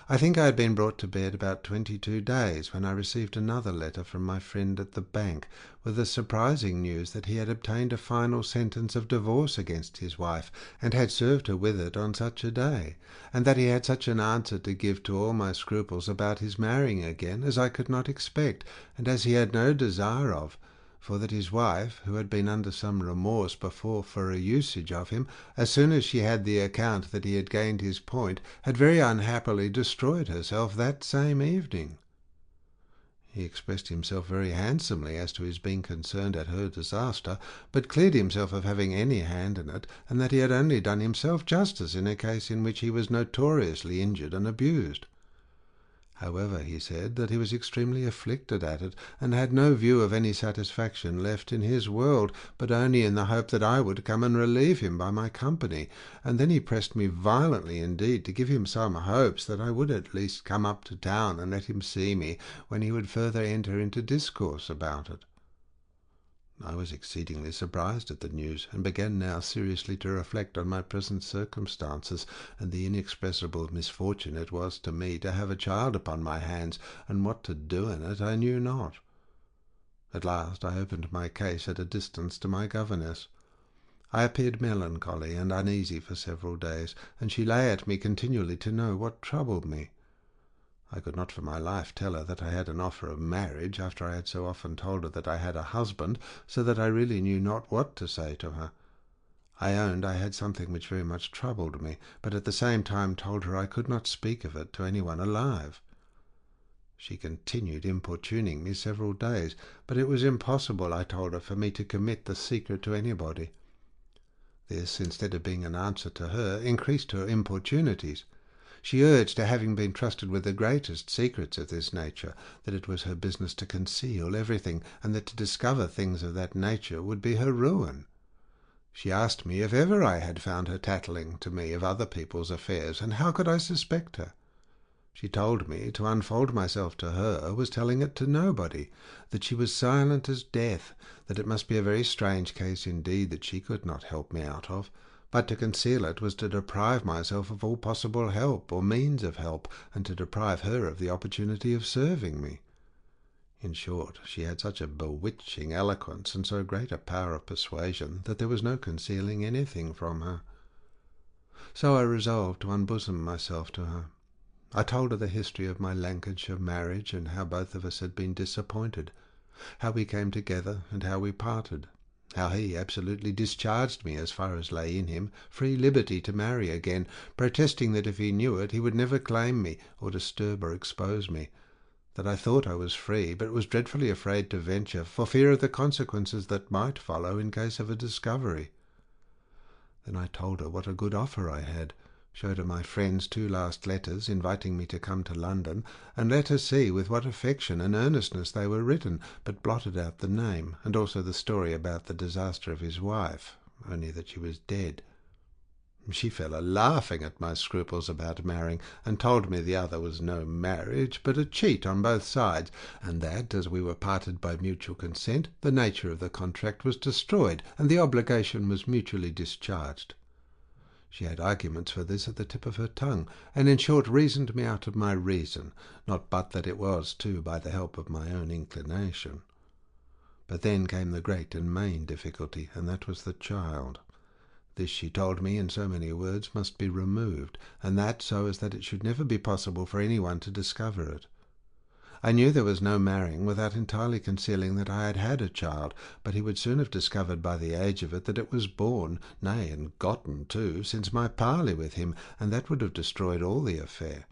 I think I had been brought to bed about 22 days when I received another letter from my friend at the bank, with the surprising news that he had obtained a final sentence of divorce against his wife, and had served her with it on such a day, and that he had such an answer to give to all my scruples about his marrying again as I could not expect, and as he had no desire of, for that his wife, who had been under some remorse before for a usage of him, as soon as she had the account that he had gained his point, had very unhappily destroyed herself that same evening. He expressed himself very handsomely as to his being concerned at her disaster, but cleared himself of having any hand in it, and that he had only done himself justice in a case in which he was notoriously injured and abused. However, he said that he was extremely afflicted at it, and had no view of any satisfaction left in his world, but only in the hope that I would come and relieve him by my company. And then he pressed me violently indeed to give him some hopes that I would at least come up to town and let him see me, when he would further enter into discourse about it. I was exceedingly surprised at the news, and began now seriously to reflect on my present circumstances, and the inexpressible misfortune it was to me to have a child upon my hands, and what to do in it I knew not. At last I opened my case at a distance to my governess. I appeared melancholy and uneasy for several days, and she lay at me continually to know what troubled me. I could not for my life tell her that I had an offer of marriage, after I had so often told her that I had a husband, so that I really knew not what to say to her. I owned I had something which very much troubled me, but at the same time told her I could not speak of it to any one alive. She continued importuning me several days, but it was impossible, I told her, for me to commit the secret to anybody. This, instead of being an answer to her, increased her importunities. She urged, having been trusted with the greatest secrets of this nature, that it was her business to conceal everything, and that to discover things of that nature would be her ruin. She asked me if ever I had found her tattling to me of other people's affairs, and how could I suspect her? She told me to unfold myself to her was telling it to nobody, that she was silent as death, that it must be a very strange case indeed that she could not help me out of, but to conceal it was to deprive myself of all possible help or means of help, and to deprive her of the opportunity of serving me. In short, she had such a bewitching eloquence and so great a power of persuasion that there was no concealing anything from her. So I resolved to unbosom myself to her. I told her the history of my Lancashire marriage, and how both of us had been disappointed, how we came together and how we parted, how he absolutely discharged me as far as lay in him, free liberty to marry again, protesting that if he knew it he would never claim me, or disturb or expose me, that I thought I was free, but was dreadfully afraid to venture, for fear of the consequences that might follow in case of a discovery. Then I told her what a good offer I had, showed her my friend's 2 last letters, inviting me to come to London, and let her see with what affection and earnestness they were written, but blotted out the name, and also the story about the disaster of his wife, only that she was dead. She fell a-laughing at my scruples about marrying, and told me the other was no marriage, but a cheat on both sides, and that, as we were parted by mutual consent, the nature of the contract was destroyed, and the obligation was mutually discharged. She had arguments for this at the tip of her tongue, and in short reasoned me out of my reason, not but that it was, too, by the help of my own inclination. But then came the great and main difficulty, and that was the child. This, she told me in so many words, must be removed, and that so as that it should never be possible for any one to discover it. I knew there was no marrying without entirely concealing that I had had a child, but he would soon have discovered by the age of it that it was born, nay, and gotten too, since my parley with him, and that would have destroyed all the affair.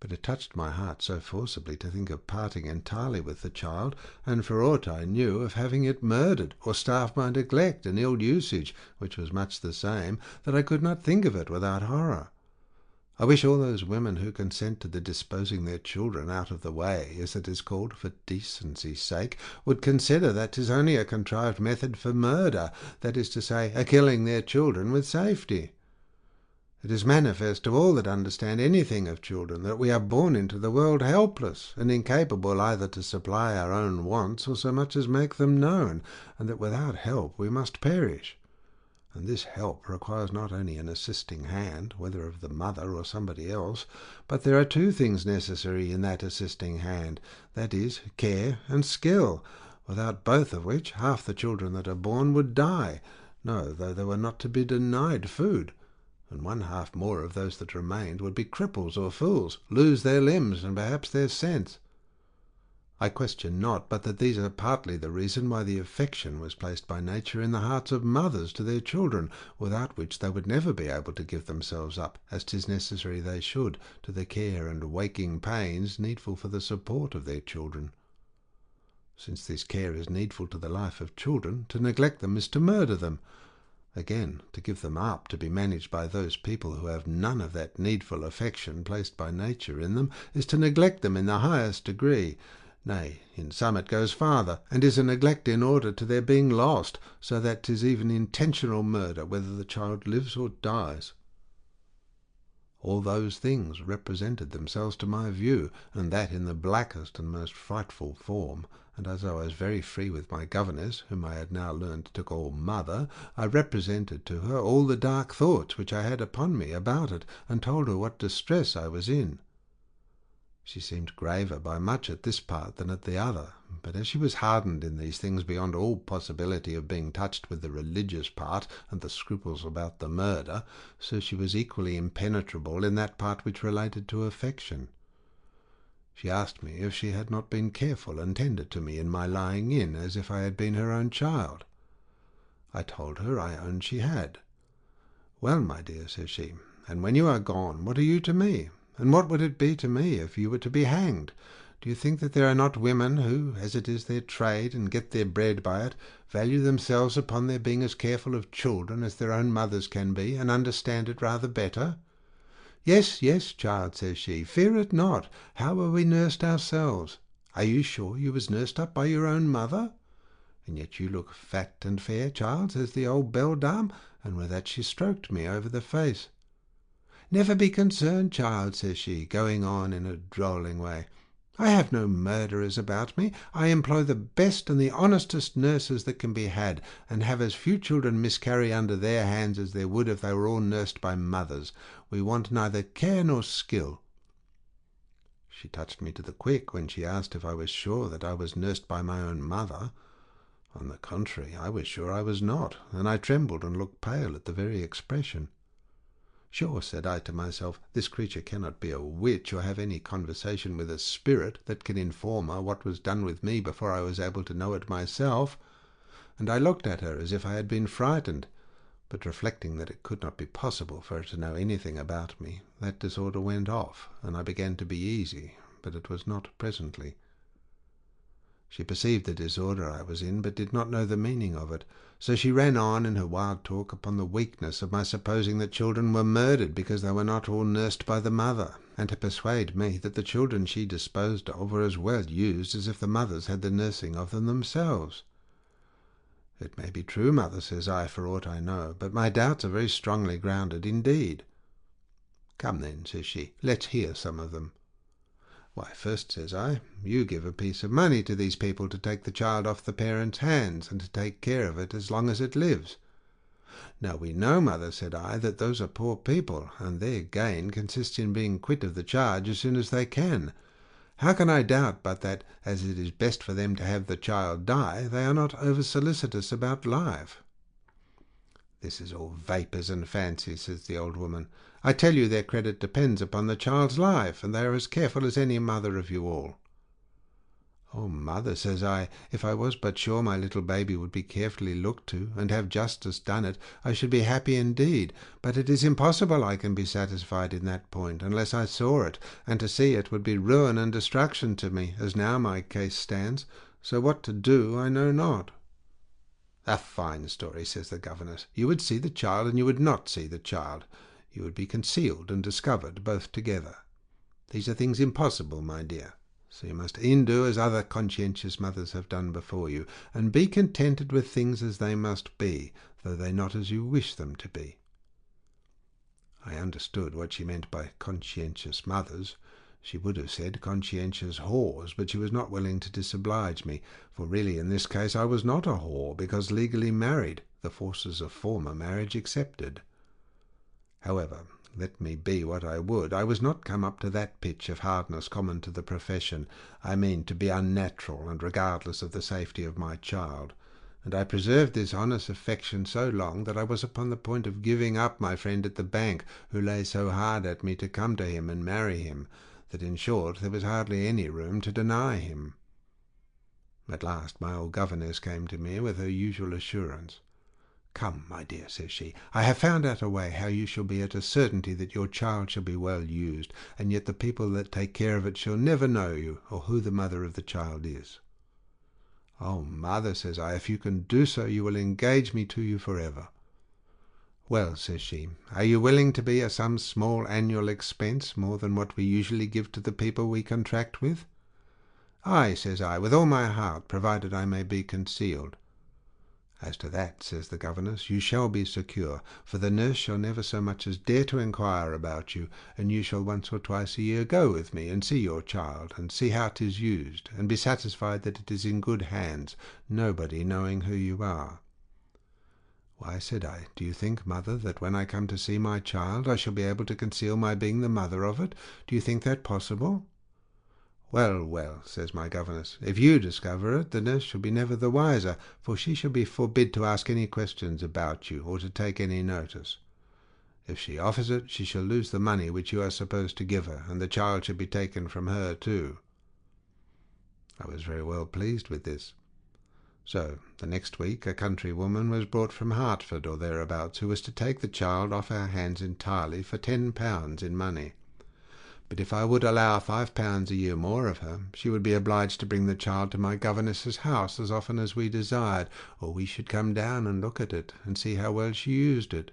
But it touched my heart so forcibly to think of parting entirely with the child, and for aught I knew of having it murdered, or starved by neglect and ill usage, which was much the same, that I could not think of it without horror. I wish all those women who consent to the disposing their children out of the way, as it is called, for decency's sake, would consider that 'tis only a contrived method for murder, that is to say, a killing their children with safety. It is manifest to all that understand anything of children that we are born into the world helpless, and incapable either to supply our own wants or so much as make them known, and that without help we must perish. And this help requires not only an assisting hand, whether of the mother or somebody else, but there are 2 things necessary in that assisting hand, that is, care and skill, without both of which half the children that are born would die, no, though they were not to be denied food, and 1/2 more of those that remained would be cripples or fools, lose their limbs and perhaps their sense. I question not but that these are partly the reason why the affection was placed by nature in the hearts of mothers to their children, without which they would never be able to give themselves up, as 'tis necessary they should, to the care and waking pains needful for the support of their children. Since this care is needful to the life of children, to neglect them is to murder them, Again, to give them up to be managed by those people who have none of that needful affection placed by nature in them, is to neglect them in the highest degree. Nay, in some it goes farther, and is a neglect in order to their being lost, so that 'tis even intentional murder, whether the child lives or dies. All those things represented themselves to my view, and that in the blackest and most frightful form, and as I was very free with my governess, whom I had now learned to call mother, I represented to her all the dark thoughts which I had upon me about it, and told her what distress I was in. She seemed graver by much at this part than at the other, but as she was hardened in these things beyond all possibility of being touched with the religious part and the scruples about the murder, so she was equally impenetrable in that part which related to affection. She asked me if she had not been careful and tender to me in my lying in, as if I had been her own child. I told her I owned she had. "Well, my dear," says she, "and when you are gone, what are you to me? And what would it be to me if you were to be hanged? Do you think that there are not women who, as it is their trade, and get their bread by it, value themselves upon their being as careful of children as their own mothers can be, and understand it rather better?" "Yes, yes, child," says she, "fear it not. How were we nursed ourselves? Are you sure you was nursed up by your own mother? And yet you look fat and fair, child," says the old beldame, and with that she stroked me over the face. "Never be concerned, child," says she, going on in a drolling way. "I have no murderers about me. I employ the best and the honestest nurses that can be had, and have as few children miscarry under their hands as there would if they were all nursed by mothers. We want neither care nor skill." She touched me to the quick when she asked if I was sure that I was nursed by my own mother. On the contrary, I was sure I was not, and I trembled and looked pale at the very expression. "Sure," said I to myself, "this creature cannot be a witch, or have any conversation with a spirit that can inform her what was done with me before I was able to know it myself." And I looked at her as if I had been frightened, but reflecting that it could not be possible for her to know anything about me, that disorder went off, and I began to be easy, but it was not presently. She perceived the disorder I was in, but did not know the meaning of it. So she ran on in her wild talk upon the weakness of my supposing that children were murdered because they were not all nursed by the mother, and to persuade me that the children she disposed of were as well used as if the mothers had the nursing of them themselves. "It may be true, mother," says I, "for aught I know, but my doubts are very strongly grounded indeed." "Come then," says she, "let's hear some of them." "Why, first," says I, "you give a piece of money to these people to take the child off the parents' hands, and to take care of it as long as it lives." "Now we know, mother," said I, "that those are poor people, and their gain consists in being quit of the charge as soon as they can. How can I doubt but that, as it is best for them to have the child die, they are not over-solicitous about life?" "This is all vapours and fancies," says the old woman. "I tell you their credit depends upon the child's life, and they are as careful as any mother of you all." "Oh, mother," says I, "if I was but sure my little baby would be carefully looked to, and have justice done it, I should be happy indeed. But it is impossible I can be satisfied in that point, unless I saw it, and to see it would be ruin and destruction to me, as now my case stands. So what to do I know not." "A fine story," says the governess. "You would see the child, and you would not see the child. You would be concealed and discovered both together. These are things impossible, my dear. So you must e'en do as other conscientious mothers have done before you, and be contented with things as they must be, though they not as you wish them to be." I understood what she meant by conscientious mothers. She would have said conscientious whores, but she was not willing to disoblige me, for really in this case I was not a whore, because legally married, the forces of former marriage excepted. However, let me be what I would, I was not come up to that pitch of hardness common to the profession. I mean to be unnatural and regardless of the safety of my child, and I preserved this honest affection so long that I was upon the point of giving up my friend at the bank, who lay so hard at me to come to him and marry him, that in short there was hardly any room to deny him. At last my old governess came to me with her usual assurance. "Come, my dear," says she, "I have found out a way how you shall be at a certainty that your child shall be well used, and yet the people that take care of it shall never know you, or who the mother of the child is." "Oh, mother," says I, "if you can do so, you will engage me to you for ever." "Well," says she, "are you willing to be a some small annual expense, more than what we usually give to the people we contract with?" "Ay," says I, "with all my heart, provided I may be concealed." "As to that," says the governess, "you shall be secure, for the nurse shall never so much as dare to inquire about you, and you shall once or twice a year go with me and see your child, and see how 'tis used, and be satisfied that it is in good hands, nobody knowing who you are." "Why," said I, "do you think, mother, that when I come to see my child I shall be able to conceal my being the mother of it? Do you think that possible?" "Well, well," says my governess, "if you discover it, the nurse shall be never the wiser, for she shall be forbid to ask any questions about you, or to take any notice. If she offers it, she shall lose the money which you are supposed to give her, and the child shall be taken from her too." I was very well pleased with this. So the next week a country woman was brought from Hertford or thereabouts, who was to take the child off our hands entirely for £10 in money. But if I would allow £5 a year more of her, she would be obliged to bring the child to my governess's house as often as we desired, or we should come down and look at it, and see how well she used it.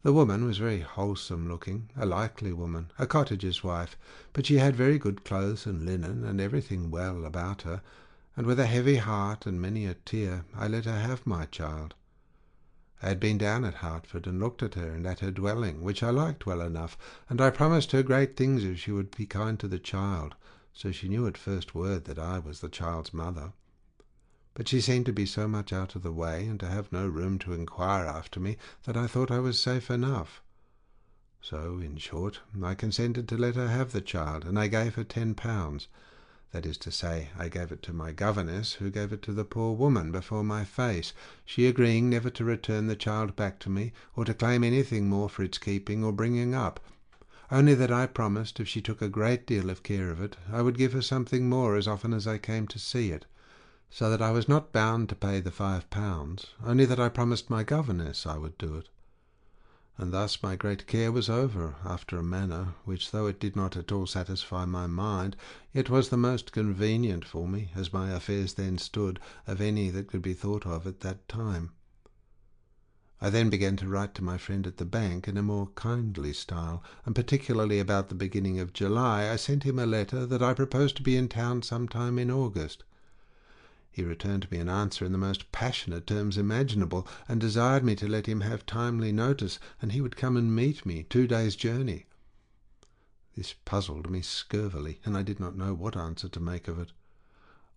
The woman was very wholesome looking, a likely woman, a cottager's wife, but she had very good clothes and linen, and everything well about her, and with a heavy heart and many a tear I let her have my child. I had been down at Hertford and looked at her and at her dwelling, which I liked well enough, and I promised her great things if she would be kind to the child, so she knew at first word that I was the child's mother. But she seemed to be so much out of the way, and to have no room to inquire after me, that I thought I was safe enough. So, in short, I consented to let her have the child, and I gave her £10. That is to say, I gave it to my governess, who gave it to the poor woman before my face, she agreeing never to return the child back to me, or to claim anything more for its keeping or bringing up, only that I promised, if she took a great deal of care of it, I would give her something more as often as I came to see it, so that I was not bound to pay the £5, only that I promised my governess I would do it. And thus my great care was over, after a manner, which, though it did not at all satisfy my mind, yet was the most convenient for me, as my affairs then stood, of any that could be thought of at that time. I then began to write to my friend at the bank in a more kindly style, and particularly about the beginning of July I sent him a letter that I proposed to be in town some time in August. He returned me an answer in the most passionate terms imaginable, and desired me to let him have timely notice, and he would come and meet me 2 days' journey. This puzzled me scurvily, and I did not know what answer to make of it.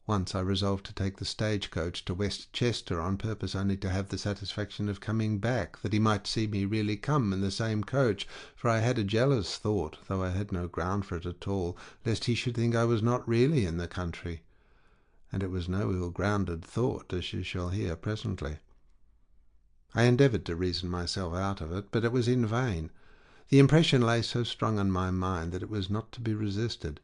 Once I resolved to take the stage-coach to West Chester, on purpose only to have the satisfaction of coming back, that he might see me really come in the same coach, for I had a jealous thought, though I had no ground for it at all, lest he should think I was not really in the country. And it was no ill-grounded thought, as you shall hear presently. I endeavoured to reason myself out of it, but it was in vain. The impression lay so strong on my mind that it was not to be resisted.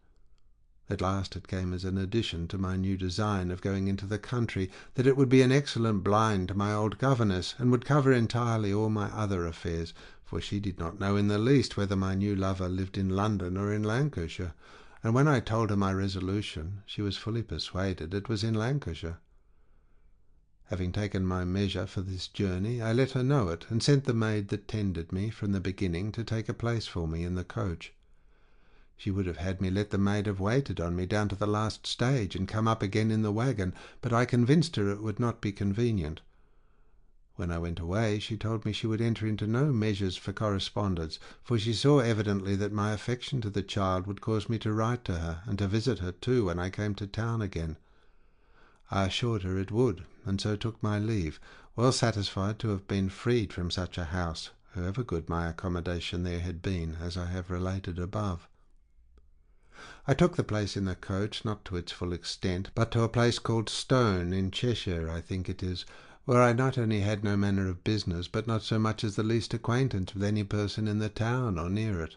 At last it came as an addition to my new design of going into the country, that it would be an excellent blind to my old governess, and would cover entirely all my other affairs, for she did not know in the least whether my new lover lived in London or in Lancashire, and when I told her my resolution, she was fully persuaded it was in Lancashire. Having taken my measure for this journey, I let her know it, and sent the maid that tended me from the beginning to take a place for me in the coach. She would have had me let the maid have waited on me down to the last stage, and come up again in the waggon, but I convinced her it would not be convenient. When I went away, she told me she would enter into no measures for correspondence, for she saw evidently that my affection to the child would cause me to write to her, and to visit her too when I came to town again. I assured her it would, and so took my leave, well satisfied to have been freed from such a house, however good my accommodation there had been, as I have related above. I took the place in the coach, not to its full extent, but to a place called Stone, in Cheshire, I think it is, where I not only had no manner of business, but not so much as the least acquaintance with any person in the town or near it.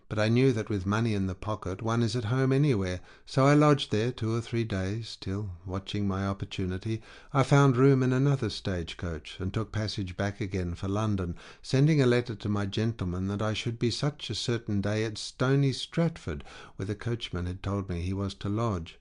But I knew that with money in the pocket one is at home anywhere, so I lodged there 2 or 3 days, till, watching my opportunity, I found room in another stage-coach, and took passage back again for London, sending a letter to my gentleman that I should be such a certain day at Stony Stratford, where the coachman had told me he was to lodge.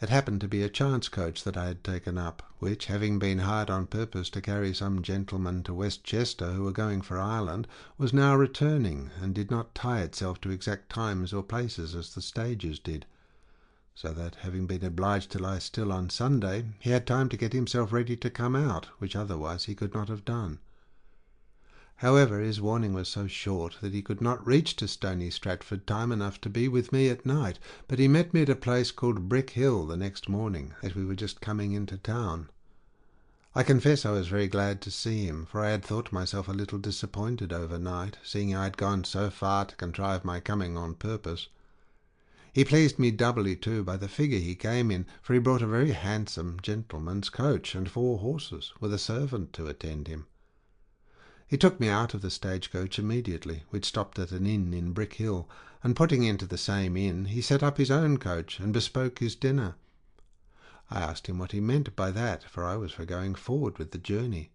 It happened to be a chance coach that I had taken up, which, having been hired on purpose to carry some gentlemen to West Chester who were going for Ireland, was now returning, and did not tie itself to exact times or places as the stages did, so that, having been obliged to lie still on Sunday, he had time to get himself ready to come out, which otherwise he could not have done. However, his warning was so short that he could not reach to Stony Stratford time enough to be with me at night, but he met me at a place called Brick Hill the next morning, as we were just coming into town. I confess I was very glad to see him, for I had thought myself a little disappointed overnight, seeing I had gone so far to contrive my coming on purpose. He pleased me doubly too by the figure he came in, for he brought a very handsome gentleman's coach and 4 horses, with a servant to attend him. He took me out of the stagecoach immediately, which stopped at an inn in Brick Hill, and putting into the same inn, he set up his own coach and bespoke his dinner. I asked him what he meant by that, for I was for going forward with the journey.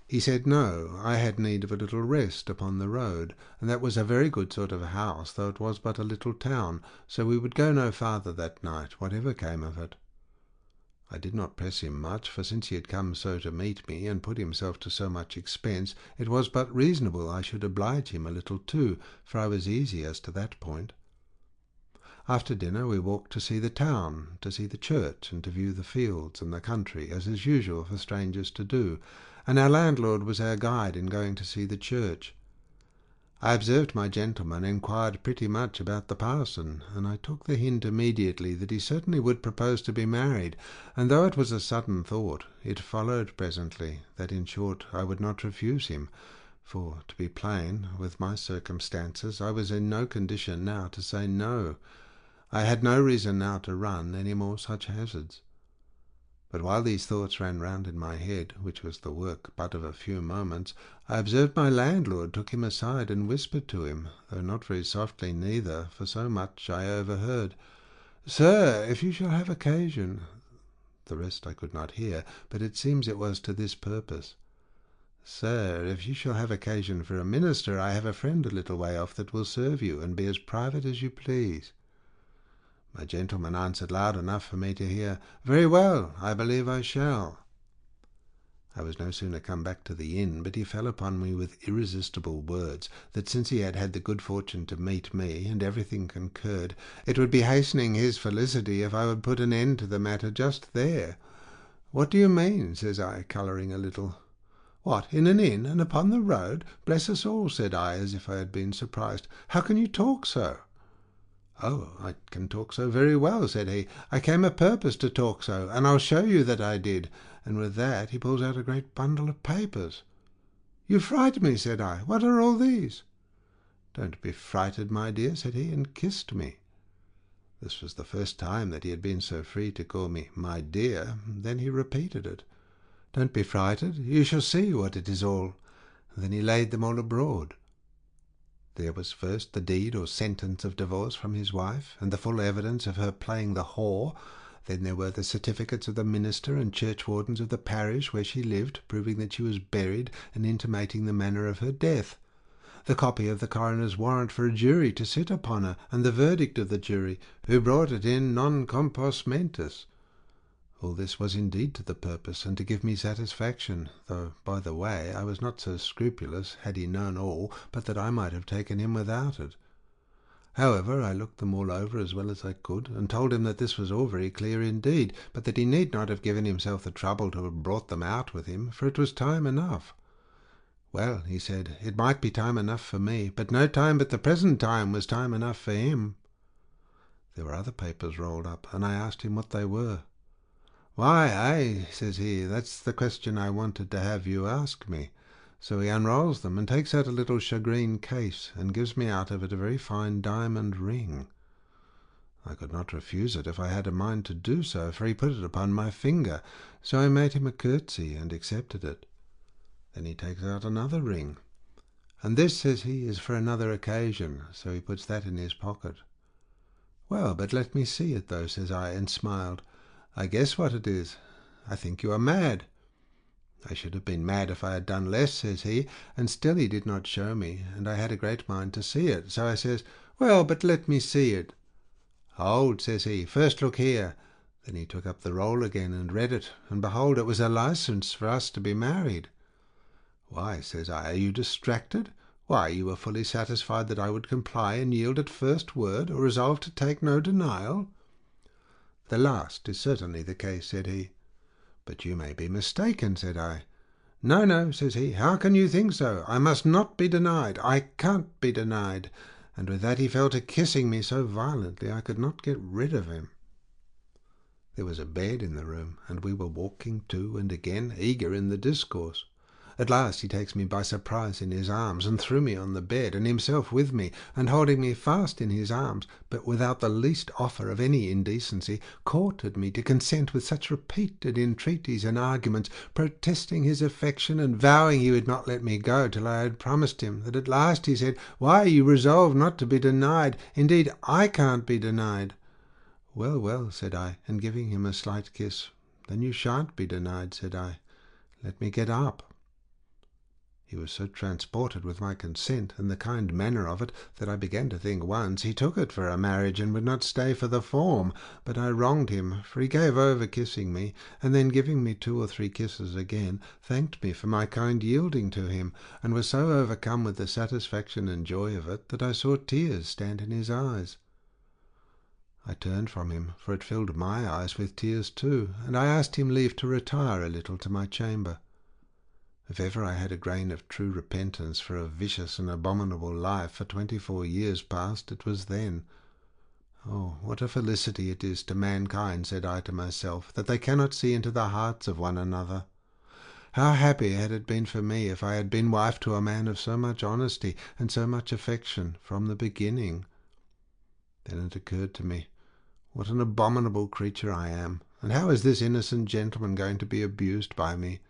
He said no, I had need of a little rest upon the road, and that was a very good sort of a house, though it was but a little town, so we would go no farther that night, whatever came of it. I did not press him much, for since he had come so to meet me, and put himself to so much expense, it was but reasonable I should oblige him a little too, for I was easy as to that point. After dinner we walked to see the town, to see the church, and to view the fields and the country, as is usual for strangers to do, and our landlord was our guide in going to see the church. I observed my gentleman inquired pretty much about the parson, and I took the hint immediately that he certainly would propose to be married, and though it was a sudden thought, it followed presently that, in short, I would not refuse him, for, to be plain, with my circumstances, I was in no condition now to say no. I had no reason now to run any more such hazards. But while these thoughts ran round in my head, which was the work but of a few moments, I observed my landlord took him aside and whispered to him, though not very softly neither, for so much I overheard. "Sir, if you shall have occasion—" The rest I could not hear, but it seems it was to this purpose. "Sir, if you shall have occasion for a minister, I have a friend a little way off that will serve you, and be as private as you please." My gentleman answered loud enough for me to hear, "Very well, I believe I shall." I was no sooner come back to the inn, but he fell upon me with irresistible words, that since he had had the good fortune to meet me, and everything concurred, it would be hastening his felicity if I would put an end to the matter just there. "What do you mean?" says I, colouring a little. "What, in an inn, and upon the road? Bless us all," said I, as if I had been surprised. "How can you talk so?" "Oh, I can talk so very well," said he. "I came a purpose to talk so, and I'll show you that I did." And with that he pulls out a great bundle of papers. "You fright me," said I. "What are all these?" "Don't be frighted, my dear," said he, and kissed me. This was the first time that he had been so free to call me "my dear." Then he repeated it. "Don't be frighted. You shall see what it is all." And then he laid them all abroad. There was first the deed or sentence of divorce from his wife, and the full evidence of her playing the whore. Then there were the certificates of the minister and churchwardens of the parish where she lived, proving that she was buried, and intimating the manner of her death. The copy of the coroner's warrant for a jury to sit upon her, and the verdict of the jury, who brought it in non compos mentis. All this was indeed to the purpose, and to give me satisfaction, though, by the way, I was not so scrupulous, had he known all, but that I might have taken him without it. However, I looked them all over as well as I could, and told him that this was all very clear indeed, but that he need not have given himself the trouble to have brought them out with him, for it was time enough. Well, he said, it might be time enough for me, but no time but the present time was time enough for him. There were other papers rolled up, and I asked him what they were. "Why, aye," says he, "that's the question I wanted to have you ask me." So he unrolls them and takes out a little shagreen case, and gives me out of it a very fine diamond ring. I could not refuse it if I had a mind to do so, for he put it upon my finger, so I made him a curtsy and accepted it. Then he takes out another ring. "And this," says he, "is for another occasion," so he puts that in his pocket. "Well, but let me see it, though," says I, and smiled. "I guess what it is. I think you are mad." "I should have been mad if I had done less," says he, and still he did not show me, and I had a great mind to see it, so I says, "Well, but let me see it." "Hold," says he, "first look here." Then he took up the roll again and read it, and behold, it was a licence for us to be married. "Why," says I, "are you distracted? Why, you were fully satisfied that I would comply and yield at first word, or resolve to take no denial?" "The last is certainly the case," said he. "But you may be mistaken," said I. "No, no," says he, "how can you think so? I must not be denied. I can't be denied." And with that he fell to kissing me so violently I could not get rid of him. There was a bed in the room, and we were walking to and again, eager in the discourse. At last he takes me by surprise in his arms, and threw me on the bed, and himself with me, and holding me fast in his arms, but without the least offer of any indecency, courted me to consent with such repeated entreaties and arguments, protesting his affection, and vowing he would not let me go till I had promised him, that at last he said, "Why are you resolved not to be denied? Indeed, I can't be denied." "Well, well," said I, and giving him a slight kiss. "Then you shan't be denied," said I. "Let me get up." He was so transported with my consent and the kind manner of it that I began to think once he took it for a marriage and would not stay for the form. But I wronged him, for he gave over kissing me, and then giving me 2 or 3 kisses again, thanked me for my kind yielding to him, and was so overcome with the satisfaction and joy of it that I saw tears stand in his eyes. I turned from him, for it filled my eyes with tears too, and I asked him leave to retire a little to my chamber. If ever I had a grain of true repentance for a vicious and abominable life for 24 years past, it was then. Oh, what a felicity it is to mankind, said I to myself, that they cannot see into the hearts of one another. How happy had it been for me if I had been wife to a man of so much honesty and so much affection from the beginning. Then it occurred to me, what an abominable creature I am, and how is this innocent gentleman going to be abused by me?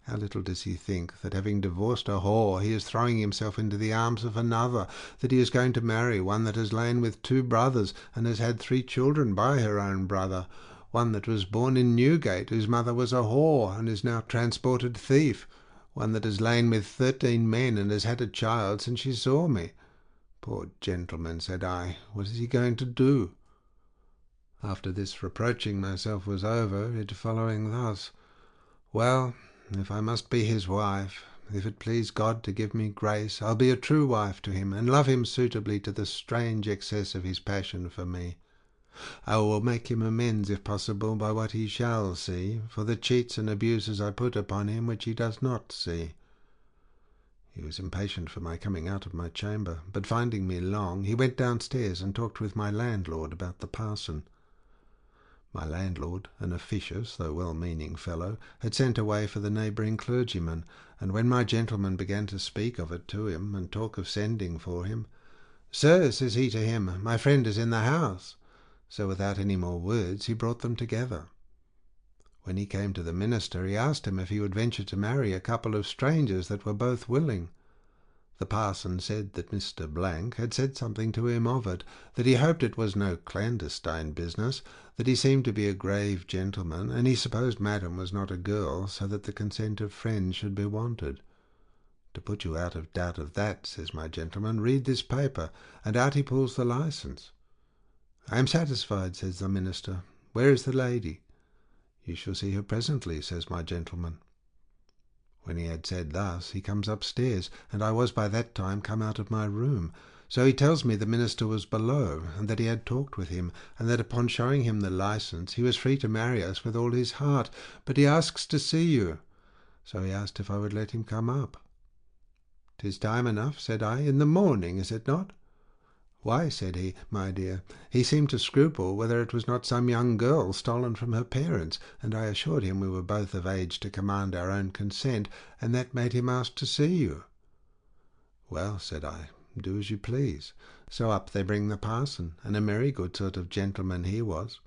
How little does he think that, having divorced a whore, he is throwing himself into the arms of another, that he is going to marry one that has lain with 2 brothers and has had 3 children by her own brother, one that was born in Newgate, whose mother was a whore and is now transported thief, one that has lain with 13 men and has had a child since she saw me. Poor gentleman, said I, what is he going to do? After this reproaching myself was over, it following thus, well, if I must be his wife, if it please God to give me grace, I'll be a true wife to him, and love him suitably to the strange excess of his passion for me. I will make him amends, if possible, by what he shall see, for the cheats and abuses I put upon him which he does not see. He was impatient for my coming out of my chamber, but finding me long, he went downstairs and talked with my landlord about the parson. My landlord, an officious though well-meaning fellow, had sent away for the neighbouring clergyman, and when my gentleman began to speak of it to him, and talk of sending for him, "Sir," says he to him, "my friend is in the house." So without any more words he brought them together. When he came to the minister, he asked him if he would venture to marry a couple of strangers that were both willing. The parson said that Mr. Blank had said something to him of it, that he hoped it was no clandestine business, that he seemed to be a grave gentleman, and he supposed madam was not a girl, so that the consent of friends should be wanted. To put you out of doubt of that, says my gentleman, read this paper, and out he pulls the licence. I am satisfied, says the minister. Where is the lady? You shall see her presently, says my gentleman. When he had said thus, he comes upstairs, and I was by that time come out of my room. So he tells me the minister was below, and that he had talked with him, and that upon showing him the licence, he was free to marry us with all his heart, but he asks to see you. So he asked if I would let him come up. "'Tis time enough," said I, "in the morning, is it not?" "Why," said he, "my dear, he seemed to scruple whether it was not some young girl stolen from her parents, and I assured him we were both of age to command our own consent, and that made him ask to see you." "Well," said I, "do as you please." So up they bring the parson, and a merry good sort of gentleman he was.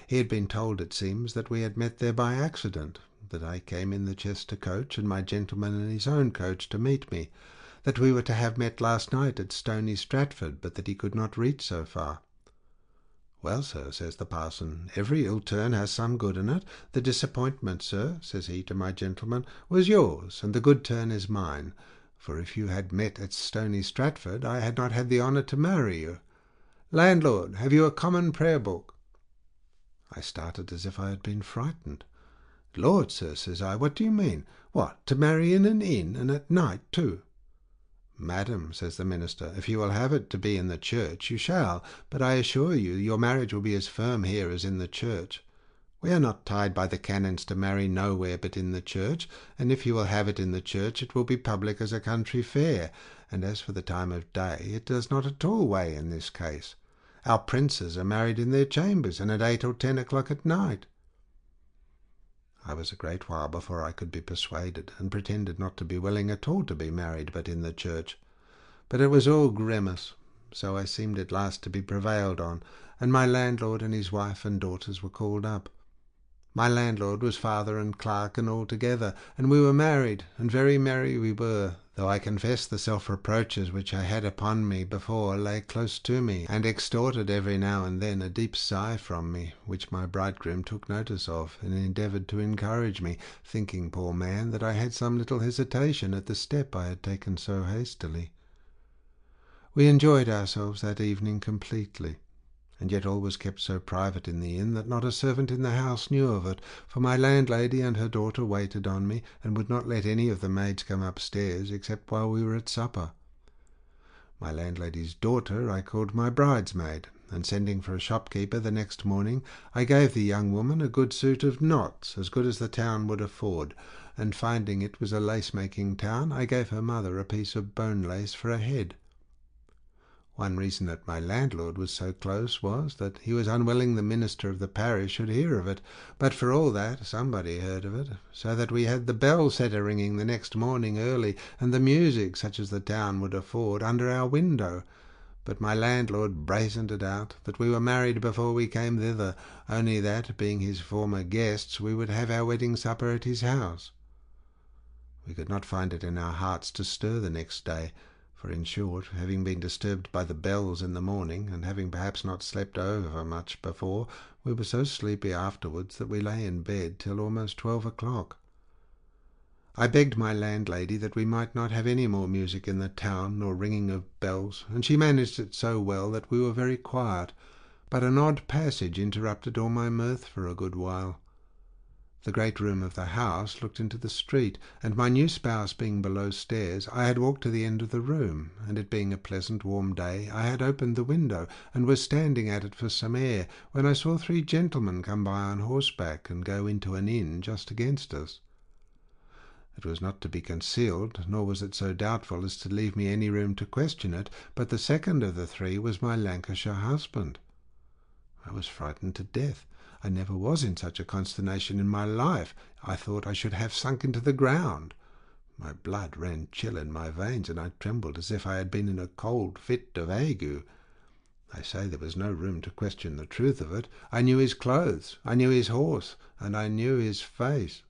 He had been told, it seems, that we had met there by accident, that I came in the Chester coach, and my gentleman in his own coach to meet me, that we were to have met last night at Stony Stratford, but that he could not reach so far. "Well, sir," says the parson, "every ill turn has some good in it. The disappointment, sir," says he to my gentleman, "was yours, and the good turn is mine. For if you had met at Stony Stratford, I had not had the honour to marry you. Landlord, have you a common prayer book?" I I started as if I had been frightened. "Lord, sir," says I, "what do you mean? What, to marry in an inn, and at night too?" "Madam," says the minister, "if you will have it to be in the church, you shall, but I assure you your marriage will be as firm here as in the church. We are not tied by the canons to marry nowhere but in the church, and if you will have it in the church it will be public as a country fair, and as for the time of day, it does not at all weigh in this case. Our princes are married in their chambers, and at 8 or 10 o'clock at night." I was a great while before I could be persuaded, and pretended not to be willing at all to be married but in the church. But it was all grimace, so I seemed at last to be prevailed on, and my landlord and his wife and daughters were called up. My landlord was father and clerk and all together, and we were married, and very merry we were, though I confess the self-reproaches which I had upon me before lay close to me, and extorted every now and then a deep sigh from me, which my bridegroom took notice of, and endeavoured to encourage me, thinking, poor man, that I had some little hesitation at the step I had taken so hastily. We enjoyed ourselves that evening completely, and yet all was kept so private in the inn that not a servant in the house knew of it, for my landlady and her daughter waited on me, and would not let any of the maids come upstairs except while we were at supper. My landlady's daughter I called my bridesmaid, and sending for a shopkeeper the next morning, I gave the young woman a good suit of knots, as good as the town would afford, and finding it was a lace-making town, I gave her mother a piece of bone lace for a head. One reason that my landlord was so close was that he was unwilling the minister of the parish should hear of it, but for all that somebody heard of it, so that we had the bell set a-ringing the next morning early, and the music, such as the town would afford, under our window. But my landlord brazened it out that we were married before we came thither, only that, being his former guests, we would have our wedding supper at his house. We could not find it in our hearts to stir the next day, for in short, having been disturbed by the bells in the morning, and having perhaps not slept over much before, we were so sleepy afterwards that we lay in bed till almost 12 o'clock. I begged my landlady that we might not have any more music in the town, nor ringing of bells, and she managed it so well that we were very quiet, but an odd passage interrupted all my mirth for a good while. The great room of the house looked into the street, and my new spouse being below stairs, I had walked to the end of the room, and it being a pleasant warm day, I had opened the window, and was standing at it for some air, when I saw 3 gentlemen come by on horseback, and go into an inn just against us. It was not to be concealed, nor was it so doubtful as to leave me any room to question it, but the second of the 3 was my Lancashire husband. I was frightened to death. I never was in such a consternation in my life. I thought I should have sunk into the ground. My blood ran chill in my veins, and I trembled as if I had been in a cold fit of ague. I say there was no room to question the truth of it. I knew his clothes, I knew his horse, and I knew his face.